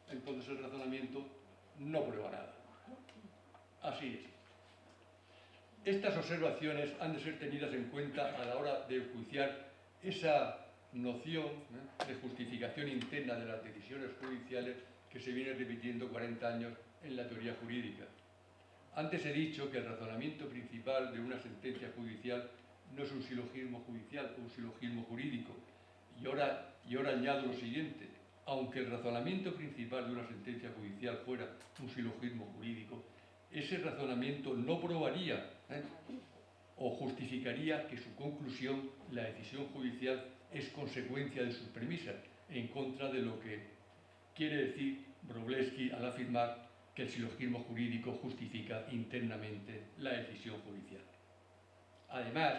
entonces el razonamiento no prueba nada. Así es. Estas observaciones han de ser tenidas en cuenta a la hora de enjuiciar esa noción de justificación interna de las decisiones judiciales que se viene repitiendo 40 años en la teoría jurídica. Antes he dicho que el razonamiento principal de una sentencia judicial no es un silogismo judicial o un silogismo jurídico. Y ahora añado lo siguiente: aunque el razonamiento principal de una sentencia judicial fuera un silogismo jurídico, ese razonamiento no probaría o justificaría que su conclusión, la decisión judicial, es consecuencia de sus premisas, en contra de lo que quiere decir Wroblewski al afirmar que el silogismo jurídico justifica internamente la decisión judicial. Además,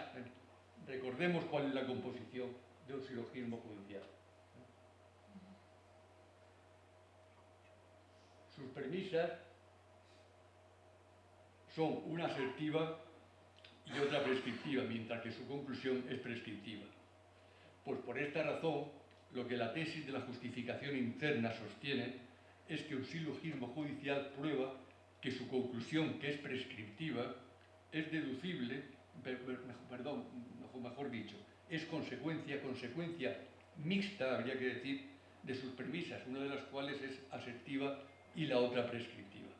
recordemos cuál es la composición de un silogismo judicial. Sus premisas son una asertiva y otra prescriptiva, mientras que su conclusión es prescriptiva. Pues por esta razón, lo que la tesis de la justificación interna sostiene es que un silogismo judicial prueba que su conclusión, que es prescriptiva, es deducible, mejor dicho, es consecuencia mixta, habría que decir, de sus premisas, una de las cuales es asertiva y la otra prescriptiva.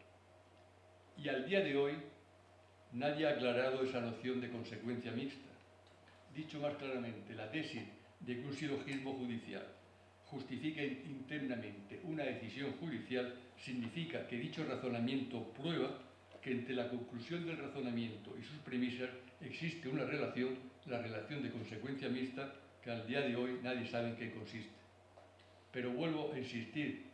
Y al día de hoy, nadie ha aclarado esa noción de consecuencia mixta. Dicho más claramente, la tesis de que un silogismo judicial justifica internamente una decisión judicial significa que dicho razonamiento prueba que entre la conclusión del razonamiento y sus premisas existe una relación, la relación de consecuencia mixta, que al día de hoy nadie sabe en qué consiste. Pero vuelvo a insistir,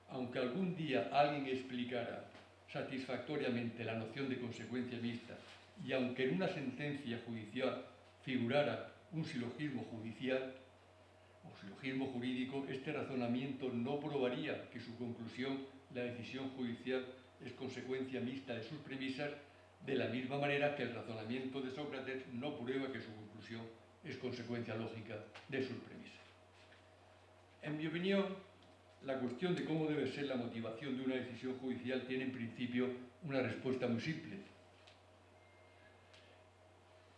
aunque algún día alguien explicara satisfactoriamente la noción de consecuencia mixta, y aunque en una sentencia judicial figurara un silogismo judicial o silogismo jurídico, este razonamiento no probaría que su conclusión, la decisión judicial, es consecuencia mixta de sus premisas, de la misma manera que el razonamiento de Sócrates no prueba que su conclusión es consecuencia lógica de sus premisas. En mi opinión, la cuestión de cómo debe ser la motivación de una decisión judicial tiene en principio una respuesta muy simple.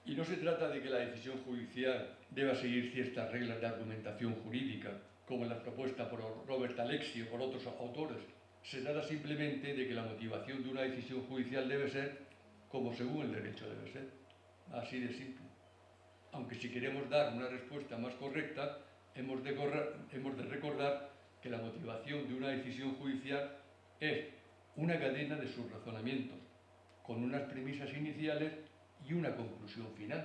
Y no se trata de que la decisión judicial deba seguir ciertas reglas de argumentación jurídica, como la propuesta por Robert Alexy o por otros autores. Se trata simplemente de que la motivación de una decisión judicial debe ser como según el derecho debe ser. Así de simple. Aunque si queremos dar una respuesta más correcta, hemos de recordar que la motivación de una decisión judicial es una cadena de sus razonamientos, con unas premisas iniciales y una conclusión final.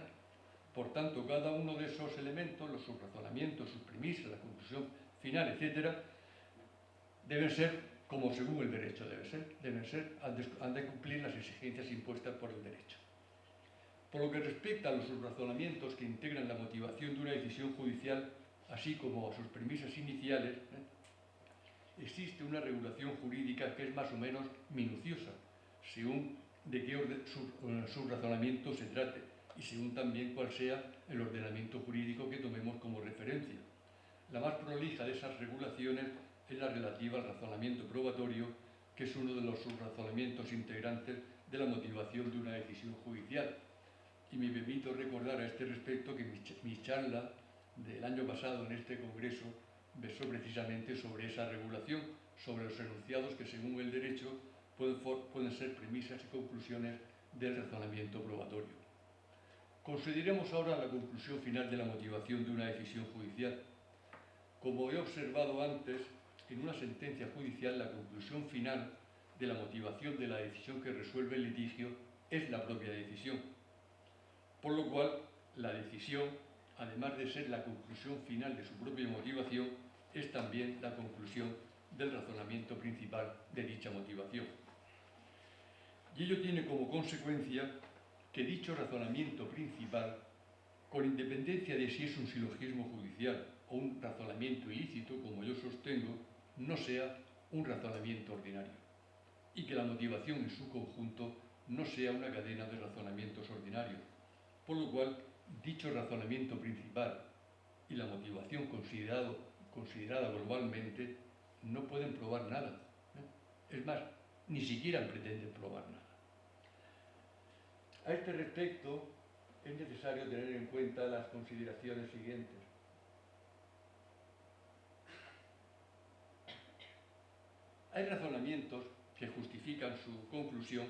Por tanto, cada uno de esos elementos, los subrazonamientos, sus premisas, la conclusión final, etc., deben ser como según el derecho debe ser, han de cumplir las exigencias impuestas por el derecho. Por lo que respecta a los subrazonamientos que integran la motivación de una decisión judicial, así como a sus premisas iniciales, existe una regulación jurídica que es más o menos minuciosa, según de qué subrazonamiento se trate y según también cuál sea el ordenamiento jurídico que tomemos como referencia. La más prolija de esas regulaciones es la relativa al razonamiento probatorio, que es uno de los subrazonamientos integrantes de la motivación de una decisión judicial. Y me permito recordar a este respecto que mi charla del año pasado en este congreso versó precisamente sobre esa regulación, sobre los enunciados que según el derecho pueden ser premisas y conclusiones del razonamiento probatorio. Consideremos ahora la conclusión final de la motivación de una decisión judicial. Como he observado antes, en una sentencia judicial la conclusión final de la motivación de la decisión que resuelve el litigio es la propia decisión. Por lo cual, la decisión, además de ser la conclusión final de su propia motivación, es también la conclusión del razonamiento principal de dicha motivación. Y ello tiene como consecuencia que dicho razonamiento principal, con independencia de si es un silogismo judicial o un razonamiento ilícito, como yo sostengo, no sea un razonamiento ordinario. y que la motivación en su conjunto no sea una cadena de razonamientos ordinarios, por lo cual dicho razonamiento principal y la motivación considerada globalmente no pueden probar nada. Es más, ni siquiera pretenden probar nada. A este respecto, es necesario tener en cuenta las consideraciones siguientes. Hay razonamientos que justifican su conclusión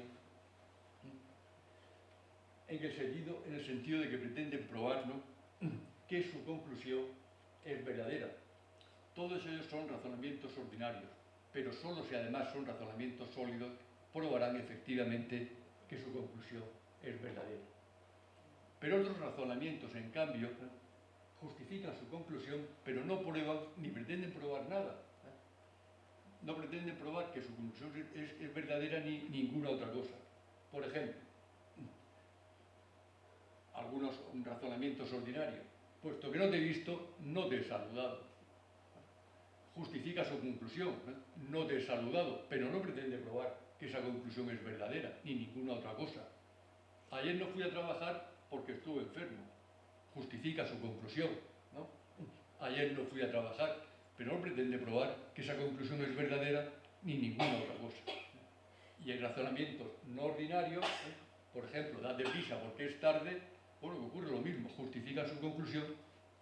en el sentido de que pretenden probarnos que su conclusión es verdadera. Todos ellos son razonamientos ordinarios, pero solo si además son razonamientos sólidos, probarán efectivamente que su conclusión es verdadera. Pero otros razonamientos, en cambio, justifican su conclusión, pero no prueban ni pretenden probar nada. No pretenden probar que su conclusión es verdadera ni ninguna otra cosa. Por ejemplo, algunos razonamientos ordinarios. Puesto que no te he visto, no te he saludado. Justifica su conclusión, no te he saludado, pero no pretende probar que esa conclusión es verdadera, ni ninguna otra cosa. Ayer no fui a trabajar porque estuve enfermo. Justifica su conclusión, ¿no? Ayer no fui a trabajar, pero no pretende probar que esa conclusión es verdadera, ni ninguna otra cosa. Y hay razonamientos no ordinarios, por ejemplo, date prisa porque es tarde. Bueno, que ocurre lo mismo, justifican su conclusión,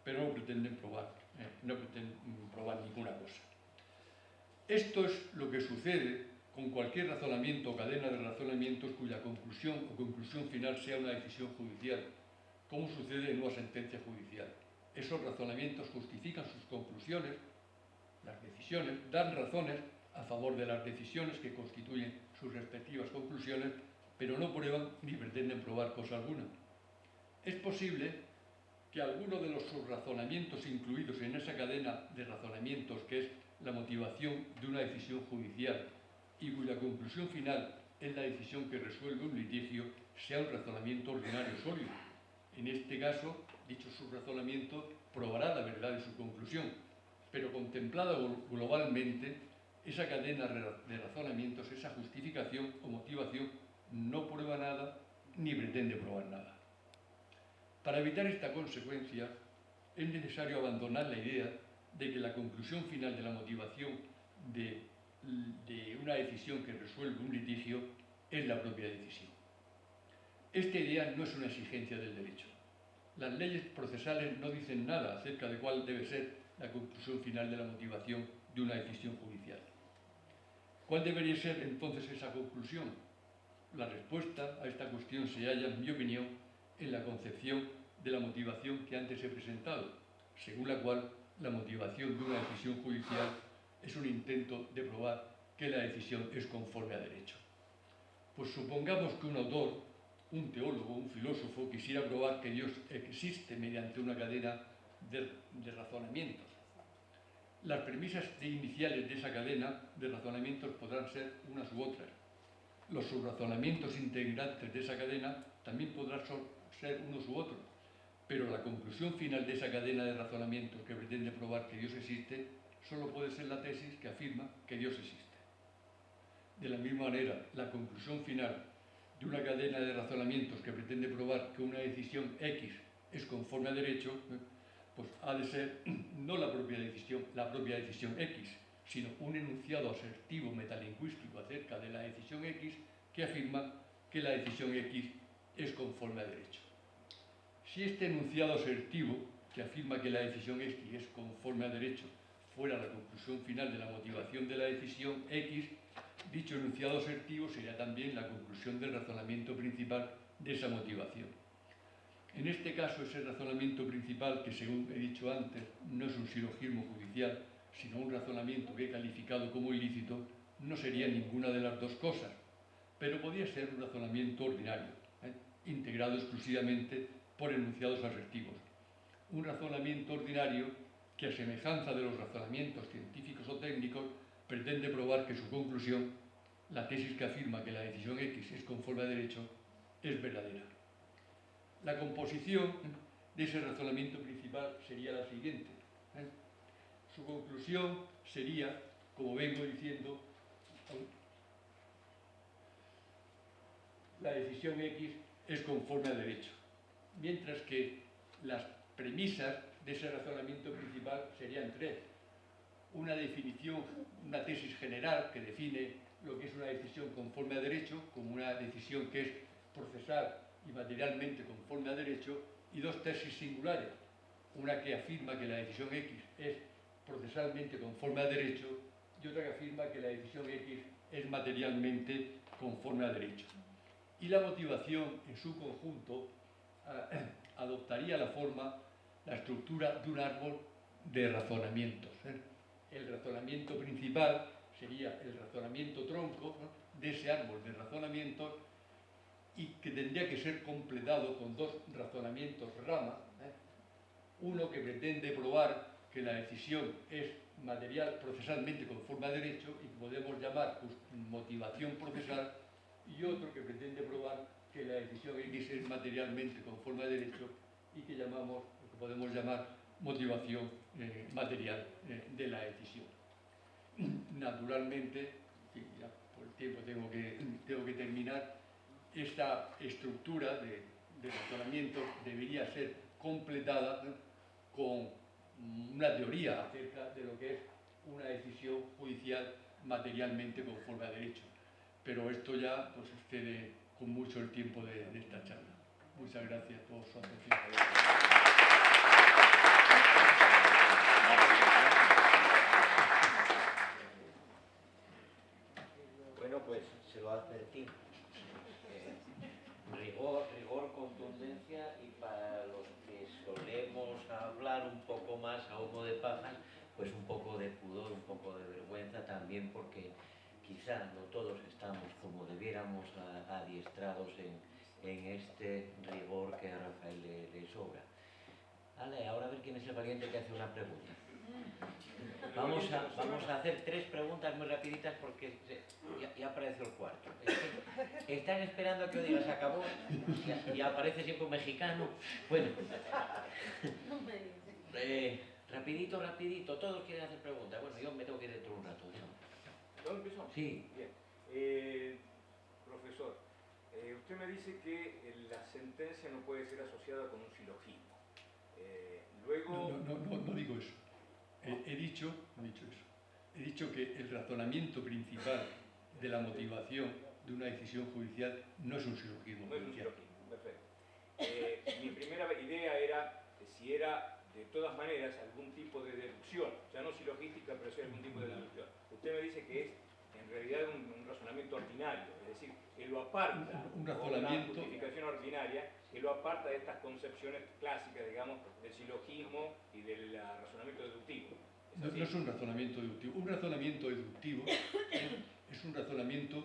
pero no pretenden probar ninguna cosa. Esto es lo que sucede con cualquier razonamiento o cadena de razonamientos cuya conclusión o conclusión final sea una decisión judicial, como sucede en una sentencia judicial. Esos razonamientos justifican sus conclusiones, las decisiones, dan razones a favor de las decisiones que constituyen sus respectivas conclusiones, pero no prueban ni pretenden probar cosa alguna. Es posible que alguno de los subrazonamientos incluidos en esa cadena de razonamientos, que es la motivación de una decisión judicial y cuya conclusión final es la decisión que resuelve un litigio, sea un razonamiento ordinario sólido. En este caso, dicho subrazonamiento probará la verdad de su conclusión, pero contemplada globalmente, esa cadena de razonamientos, esa justificación o motivación, no prueba nada ni pretende probar nada. Para evitar esta consecuencia, es necesario abandonar la idea de que la conclusión final de la motivación de una decisión que resuelve un litigio es la propia decisión. Esta idea no es una exigencia del derecho. Las leyes procesales no dicen nada acerca de cuál debe ser la conclusión final de la motivación de una decisión judicial. ¿Cuál debería ser entonces esa conclusión? La respuesta a esta cuestión se halla, en mi opinión, en la concepción de la motivación que antes he presentado, según la cual la motivación de una decisión judicial es un intento de probar que la decisión es conforme a derecho. Pues supongamos que un autor, un teólogo, un filósofo, quisiera probar que Dios existe mediante una cadena de razonamientos. Las premisas iniciales de esa cadena de razonamientos podrán ser unas u otras. Los subrazonamientos integrantes de esa cadena también podrán ser unos u otros, pero la conclusión final de esa cadena de razonamientos que pretende probar que Dios existe solo puede ser la tesis que afirma que Dios existe. De la misma manera, la conclusión final de una cadena de razonamientos que pretende probar que una decisión X es conforme a derecho, pues ha de ser no la propia decisión X, sino un enunciado asertivo metalingüístico acerca de la decisión X que afirma que la decisión X es conforme a derecho. Si este enunciado asertivo, que afirma que la decisión X es conforme a derecho, fuera la conclusión final de la motivación de la decisión X, dicho enunciado asertivo sería también la conclusión del razonamiento principal de esa motivación. En este caso, ese razonamiento principal, que según he dicho antes, no es un silogismo judicial, sino un razonamiento que he calificado como ilícito, no sería ninguna de las dos cosas, pero podría ser un razonamiento ordinario, integrado exclusivamente por enunciados asertivos. Un razonamiento ordinario que, a semejanza de los razonamientos científicos o técnicos, pretende probar que su conclusión, la tesis que afirma que la decisión X es conforme a derecho, es verdadera. La composición de ese razonamiento principal sería la siguiente. Su conclusión sería, como vengo diciendo, la decisión X es conforme al derecho. Mientras que las premisas de ese razonamiento principal serían tres. Una definición, una tesis general que define lo que es una decisión conforme a derecho, como una decisión que es procesal y materialmente conforme a derecho, y dos tesis singulares. Una que afirma que la decisión X es procesalmente conforme a derecho y otra que afirma que la decisión X es materialmente conforme a derecho. Y la motivación en su conjunto adoptaría la estructura de un árbol de razonamientos. El razonamiento principal sería el razonamiento tronco, ¿no?, de ese árbol de razonamientos, y que tendría que ser completado con dos razonamientos rama. Uno que pretende probar que la decisión es material procesalmente conforme a derecho y que podemos llamar motivación procesal, y otro que pretende probar que la decisión X es materialmente conforme a derecho y que podemos llamar motivación material de la decisión. Naturalmente, ya por el tiempo tengo que terminar, esta estructura de razonamiento debería ser completada, ¿no?, con una teoría acerca de lo que es una decisión judicial materialmente conforme a derecho. Pero esto ya pues excede con mucho el tiempo de esta charla. Muchas gracias por su atención. Bueno, pues se lo advertí. Rigor, contundencia, y para los que solemos hablar un poco más a humo de pajas, pues un poco de pudor, un poco de vergüenza también, porque quizá no todos estamos como debiéramos adiestrados en este rigor que a Rafael le sobra. Vale, ahora a ver quién es el valiente que hace una pregunta. Vamos a hacer tres preguntas muy rapiditas porque ya apareció el cuarto. Están esperando a que yo diga se acabó y aparece siempre un mexicano. Bueno, rapidito, todos quieren hacer preguntas. Bueno, yo me tengo que ir dentro de un rato. ¿Yo empiezo? Sí. Bien. Profesor, usted me dice que la sentencia no puede ser asociada con un silogismo. Luego... No digo eso. He dicho eso. He dicho que el razonamiento principal de la motivación de una decisión judicial no es un silogismo. No es un silogismo, perfecto. Mi primera idea era si era de todas maneras algún tipo de deducción, ya no silogística, pero sí algún tipo de deducción. Usted me dice que es en realidad un razonamiento ordinario, es decir, que lo aparta, un razonamiento, una justificación ordinaria, que lo aparta de estas concepciones clásicas, digamos, del silogismo y del razonamiento deductivo. No es un razonamiento deductivo. Un razonamiento deductivo es un razonamiento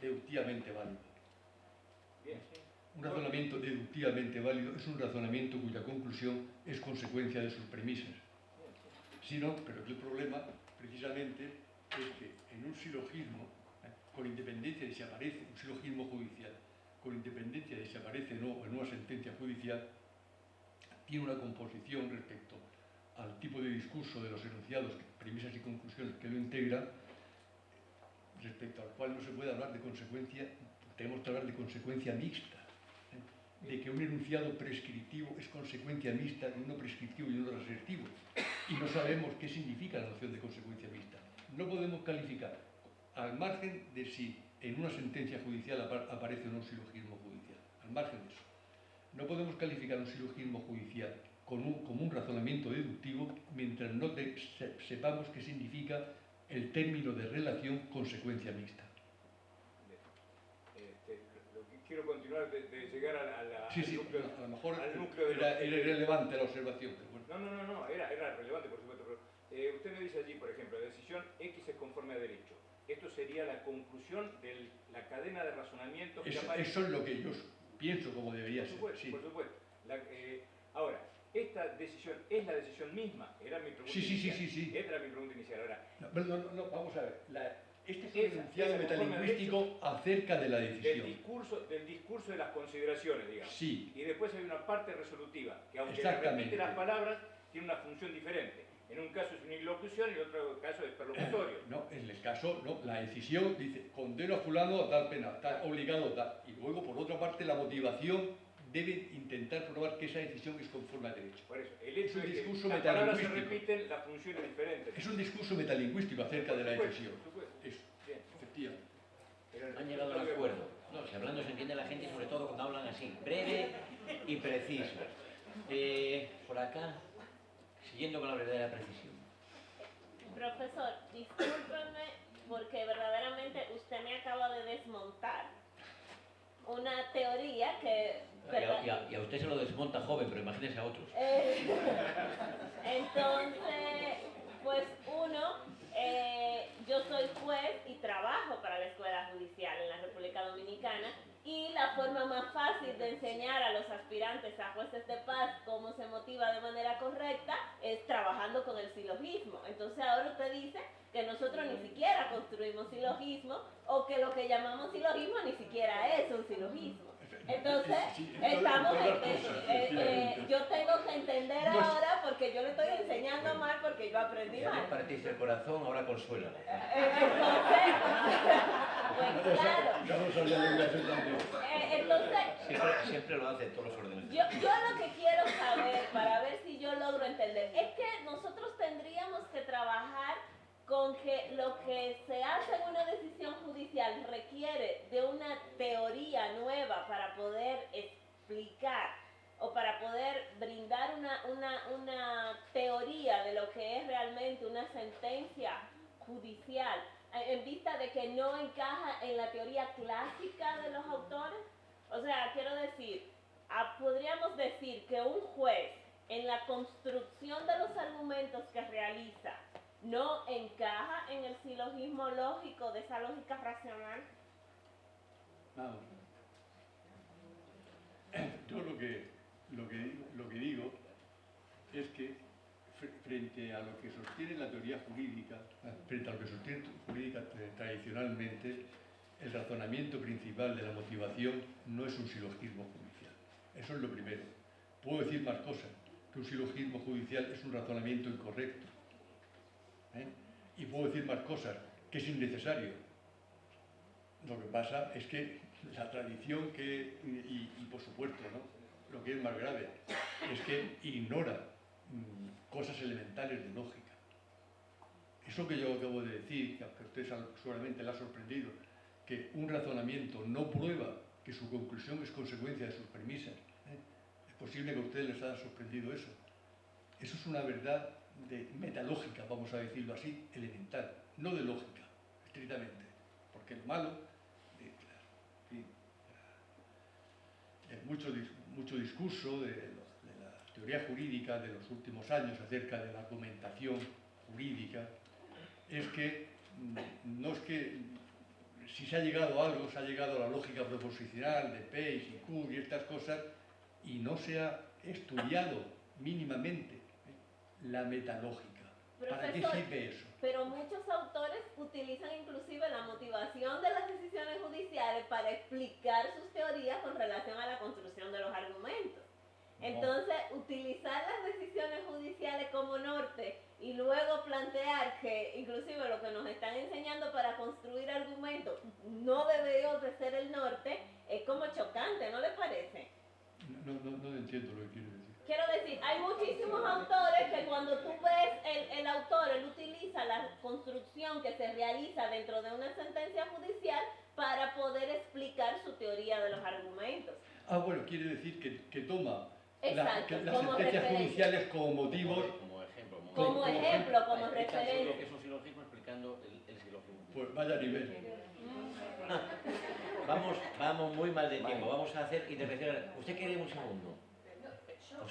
deductivamente válido. Bien, sí. Un razonamiento deductivamente válido es un razonamiento cuya conclusión es consecuencia de sus premisas. Si no, pero el problema precisamente es que en un silogismo, con independencia de si aparece un silogismo judicial, con independencia de si aparece o no en una sentencia judicial, tiene una composición respecto al tipo de discurso de los enunciados, premisas y conclusiones que lo integran, respecto al cual no se puede hablar de consecuencia, tenemos que hablar de consecuencia mixta, de que un enunciado prescriptivo es consecuencia mixta de uno prescriptivo y uno restrictivo, y no sabemos qué significa la noción de consecuencia mixta. No podemos calificar, al margen de si en una sentencia judicial aparece o no un silogismo judicial, al margen de eso, no podemos calificar un silogismo judicial como un razonamiento deductivo mientras no sepamos qué significa el término de relación consecuencia mixta. Lo que quiero continuar de llegar Sí, núcleo, a lo mejor al núcleo de era irrelevante la observación. Pero bueno. No, era relevante, por supuesto, pero usted me dice allí, por ejemplo, la decisión X es conforme a derecho. Esto sería la conclusión de la cadena de razonamientos que aparece. Eso es lo que yo pienso como debería ser. Sí. Por supuesto. Ahora, esta decisión es la decisión misma. Era mi pregunta inicial. Sí. Esta era mi pregunta inicial. Ahora, no, vamos a ver. Este es un enunciado metalingüístico acerca de la decisión. Del discurso de las consideraciones, digamos. Sí. Y después hay una parte resolutiva, que aunque repite las palabras, tiene una función diferente. En un caso es una ilocución y en otro caso es perlocutorio. No, en el caso, no, la decisión dice, condeno a fulano a tal pena, está obligado a tal. Y luego, por otra parte, la motivación debe intentar probar que esa decisión es conforme al derecho. Por eso, el hecho un de que discurso las palabras se metalingüístico. repiten, la función es diferente. Es un discurso metalingüístico acerca de la decisión. Por supuesto. Eso, Bien. efectivamente. Pero Han llegado al acuerdo. No, si hablando se entiende la gente y sobre todo cuando hablan así, breve y preciso. Por acá, siguiendo con la verdadera precisión. Profesor, discúlpeme porque verdaderamente usted me acaba de desmontar una teoría que... Y a usted se lo desmonta joven, pero imagínese a otros. Entonces, pues uno, yo soy juez y trabajo para la Escuela Judicial en la República Dominicana y la forma más fácil de enseñar a los aspirantes a jueces de paz cómo se motiva de manera correcta es trabajando con el silogismo. Entonces ahora usted dice que nosotros ni siquiera construimos silogismo o que lo que llamamos silogismo ni siquiera es un silogismo. Entonces, estamos yo tengo que entender ahora porque yo le estoy enseñando mal porque yo aprendí Ya mal. me partiste el corazón, ahora consuela. Entonces, pues claro. Ya no sabía lo que hacer también. Entonces, Siempre lo hace en todos los órdenes. yo lo que quiero saber, para ver si yo logro entender, es que nosotros tendríamos que trabajar con que lo que se hace en una decisión judicial requiere de una teoría nueva para poder explicar o para poder brindar una teoría de lo que es realmente una sentencia judicial, en vista de que no encaja en la teoría clásica de los autores. O sea, quiero decir, podríamos decir que un juez en la construcción de los argumentos que realiza no encaja en el silogismo lógico de esa lógica racional. Nada. Yo lo que digo es que frente a lo que sostiene la teoría jurídica, frente a lo que sostiene jurídica tradicionalmente, el razonamiento principal de la motivación no es un silogismo judicial. Eso es lo primero. Puedo decir más cosas, que un silogismo judicial es un razonamiento incorrecto. Y puedo decir más cosas, que es innecesario. Lo que pasa es que la tradición y por supuesto, ¿no?, lo que es más grave, es que ignora cosas elementales de lógica. Eso que yo acabo de decir, que a usted seguramente le ha sorprendido, que un razonamiento no prueba que su conclusión es consecuencia de sus premisas. Es posible que a usted les haya sorprendido eso. Eso es una verdad de metalógica, vamos a decirlo así, elemental, no de lógica, estrictamente, porque lo malo, mucho discurso de la teoría jurídica de los últimos años acerca de la argumentación jurídica, es que no es que si se ha llegado a algo, se ha llegado a la lógica proposicional de Peirce y Cook y estas cosas, y no se ha estudiado mínimamente la metalógica. ¿Para qué sirve eso? Pero muchos autores utilizan inclusive la motivación de las decisiones judiciales para explicar sus teorías con relación a la construcción de los argumentos. Entonces, utilizar las decisiones judiciales como norte y luego plantear que inclusive lo que nos están enseñando para construir argumentos no debería de ser el norte, es como chocante, ¿no le parece? No entiendo lo que quiere decir. Quiero decir, hay muchísimos autores que cuando tú ves el autor, él utiliza la construcción que se realiza dentro de una sentencia judicial para poder explicar su teoría de los argumentos. Ah, bueno, quiere decir que toma las como sentencias judiciales como motivos. Como referencia. Lo que es un silogismo explicando el silogismo. Pues vaya nivel. Vamos muy mal de tiempo. Vamos a hacer intervenciones. ¿Usted quiere un segundo?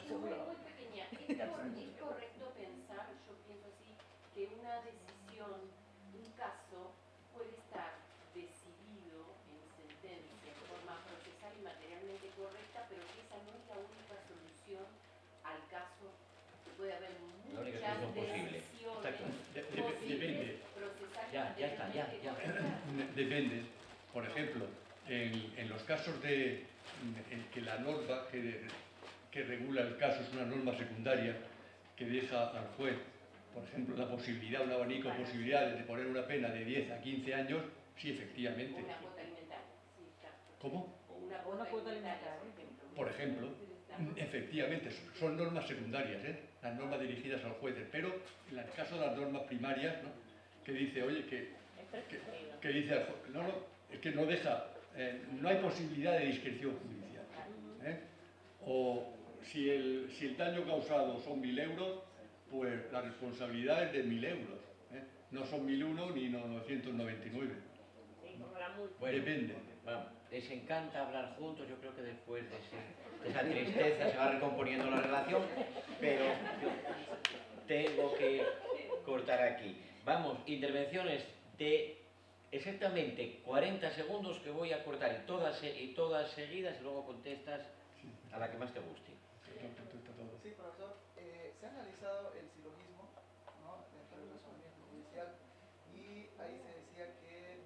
Yo muy pequeña. ¿Es correcto pensar, yo pienso así, que una decisión, un caso, puede estar decidido en sentencia de forma procesal y materialmente correcta, pero que esa no es la única solución al caso? Que puede haber La única muchas solución posible. decisiones Depende. procesal y Ya está. materialmente. Depende. Por ejemplo, en los casos en que la norma que regula el caso es una norma secundaria que deja al juez por ejemplo, la posibilidad, un abanico de posibilidades de poner una pena de 10 a 15 años, sí, efectivamente. Una cuota alimentaria, sí, claro. ¿Cómo? Una cuota alimentaria, Por ejemplo, efectivamente, son normas secundarias, las normas dirigidas al juez, pero en el caso de las normas primarias, ¿no? Que dice, oye, que dice al juez, no, es que no deja, no hay posibilidad de discreción judicial. O si el daño causado son 1.000 euros, pues la responsabilidad es de 1.000 euros. No son 1.001 ni 999. Bueno, depende. Vamos, les encanta hablar juntos, yo creo que después de esa tristeza se va recomponiendo la relación, pero yo tengo que cortar aquí. Vamos, intervenciones de exactamente 40 segundos que voy a cortar y todas seguidas y luego contestas a la que más te guste. Sí, profesor, se ha analizado el silogismo, ¿no?, dentro del razonamiento judicial, y ahí se decía que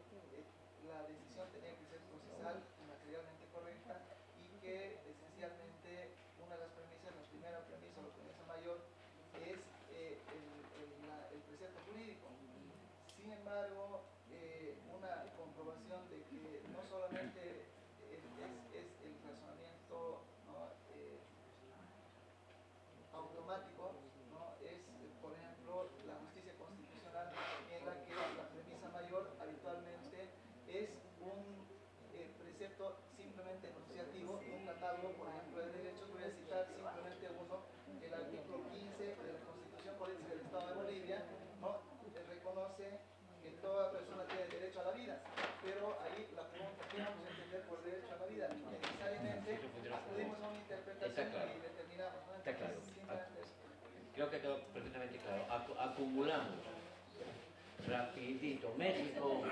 la decisión tenía que ser procesal y materialmente correcta, y que esencialmente una de las premisas, la primera premisa o la premisa mayor, es el precepto jurídico. Sin embargo, una comprobación de que no solamente es el razonamiento, ¿no?, automático, ¿no?, es, por ejemplo, la justicia constitucional, en la que la premisa mayor habitualmente es un precepto simplemente enunciativo, un catálogo, por ejemplo, de derechos. Voy a citar simplemente uno, el artículo 15 de la Constitución Política del Estado de Bolivia, ¿no?, reconoce que toda persona tiene derecho a la vida, pero ahí la pregunta, ¿qué vamos a entender por derecho a la vida? Necesariamente acudimos a una interpretación y determinamos, ¿no? Está claro. Simplemente eso. Creo que quedó perfectamente claro. Acumulamos rapidito México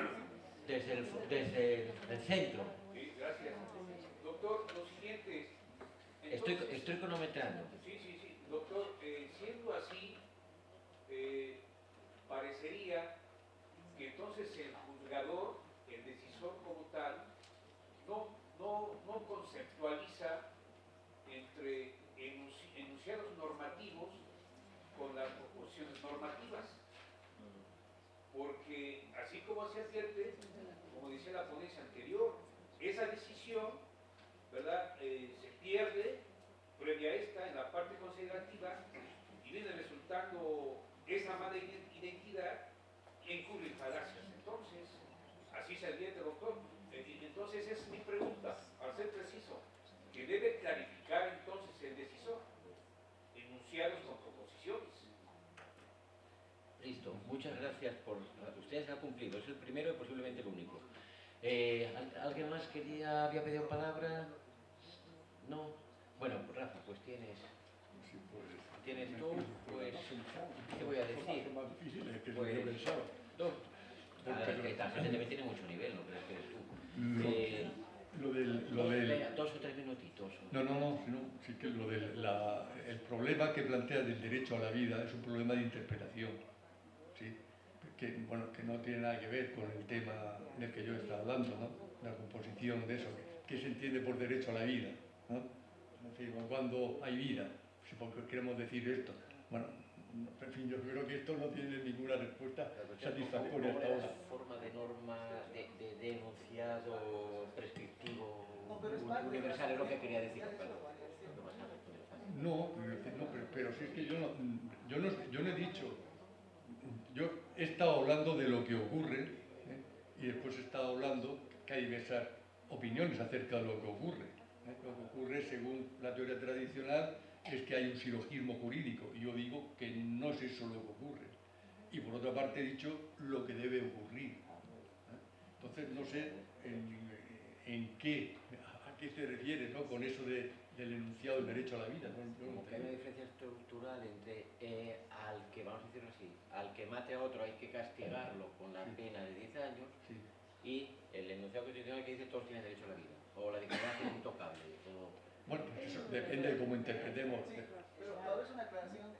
desde el centro. Sí, gracias. Doctor, lo siguiente es... entonces, Estoy cronometrando. Sí. Doctor, siendo así, parecería que entonces el juzgador, el decisor como tal, no conceptualiza entre enunciados normativos con las proposiciones normativas, porque así como se advierte, como decía la ponencia anterior, esa decisión, ¿verdad?, se pierde previa a esta en la parte considerativa y viene resultando esa mala identidad incurre en falacias. Entonces, así se advierte, doctor. Entonces es mi pregunta, al ser preciso, que debe clarificar entonces el decisor, enunciados con proposiciones. Listo, muchas gracias por... Ustedes han cumplido, es el primero y posiblemente el único. ¿Alguien más había pedido palabra? ¿No? Bueno, Rafa, pues tienes tú, pues, ¿qué voy a decir? Pues, esta gente también tiene mucho nivel, ¿no crees que eres tú? Lo del 2 o 3 minutitos. No, sí que el problema que plantea del derecho a la vida es un problema de interpretación, ¿sí? Que no tiene nada que ver con el tema del que yo estaba hablando, ¿no? La composición de eso, ¿qué se entiende por derecho a la vida?, ¿no? Es decir, cuando hay vida, si porque queremos decir esto. Bueno, en fin, yo creo que esto no tiene ninguna respuesta satisfactoria hasta ahora. Forma de norma, de enunciado prescriptivo universal es lo que quería decir. No, pero si es que yo no he dicho, yo he estado hablando de lo que ocurre, y después he estado hablando que hay diversas opiniones acerca de lo que ocurre. Lo que ocurre, según la teoría tradicional, es que hay un silogismo jurídico, y yo digo que no es eso lo que ocurre. Y por otra parte he dicho lo que debe ocurrir. Entonces no sé a qué se refiere, ¿no?, con eso del enunciado del derecho a la vida. Como que hay una diferencia estructural entre al que, vamos a decirlo así, al que mate a otro hay que castigarlo con la pena de 10 años, Sí. y el enunciado constitucional que dice todos tienen derecho a la vida, o la dignidad es intocable. Bueno, pues eso depende de cómo interpretemos. Sí, pero tal vez una aclaración,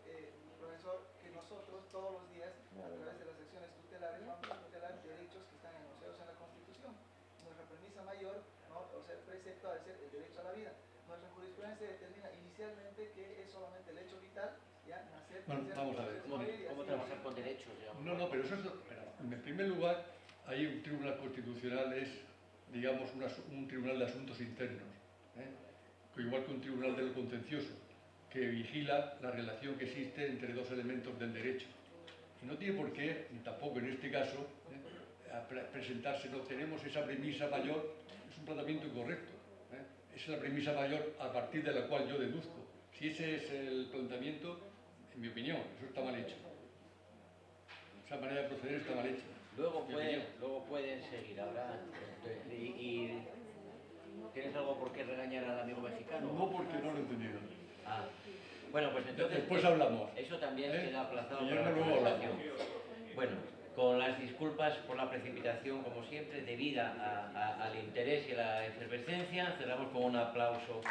profesor, que nosotros todos los días, a través de las acciones tutelares, vamos a tutelar derechos que están enunciados en la Constitución. Nuestra premisa mayor, ¿no?, o sea, el precepto ha de ser el derecho a la vida. Nuestra jurisprudencia determina inicialmente que es solamente el hecho vital, y ya nacer. Bueno, vamos a ver. ¿Cómo trabajar con derechos, digamos? No, pero eso es... En primer lugar, ahí un tribunal constitucional es, digamos, un tribunal de asuntos internos, igual que un tribunal de lo contencioso, que vigila la relación que existe entre dos elementos del derecho. Y no tiene por qué, ni tampoco en este caso, presentarse, no tenemos esa premisa mayor, es un planteamiento incorrecto. Esa es la premisa mayor a partir de la cual yo deduzco. Si ese es el planteamiento, en mi opinión, eso está mal hecho. Esa manera de proceder está mal hecha. Luego pueden seguir ahora. ¿Y tienes algo por qué regañar al amigo mexicano? No, porque no lo he entendido. Ah, bueno, pues entonces... Después hablamos. Eso también queda aplazado Y ya para la luego hablamos. conversación. Bueno, con las disculpas por la precipitación, como siempre, debida al interés y a la efervescencia, cerramos con un aplauso.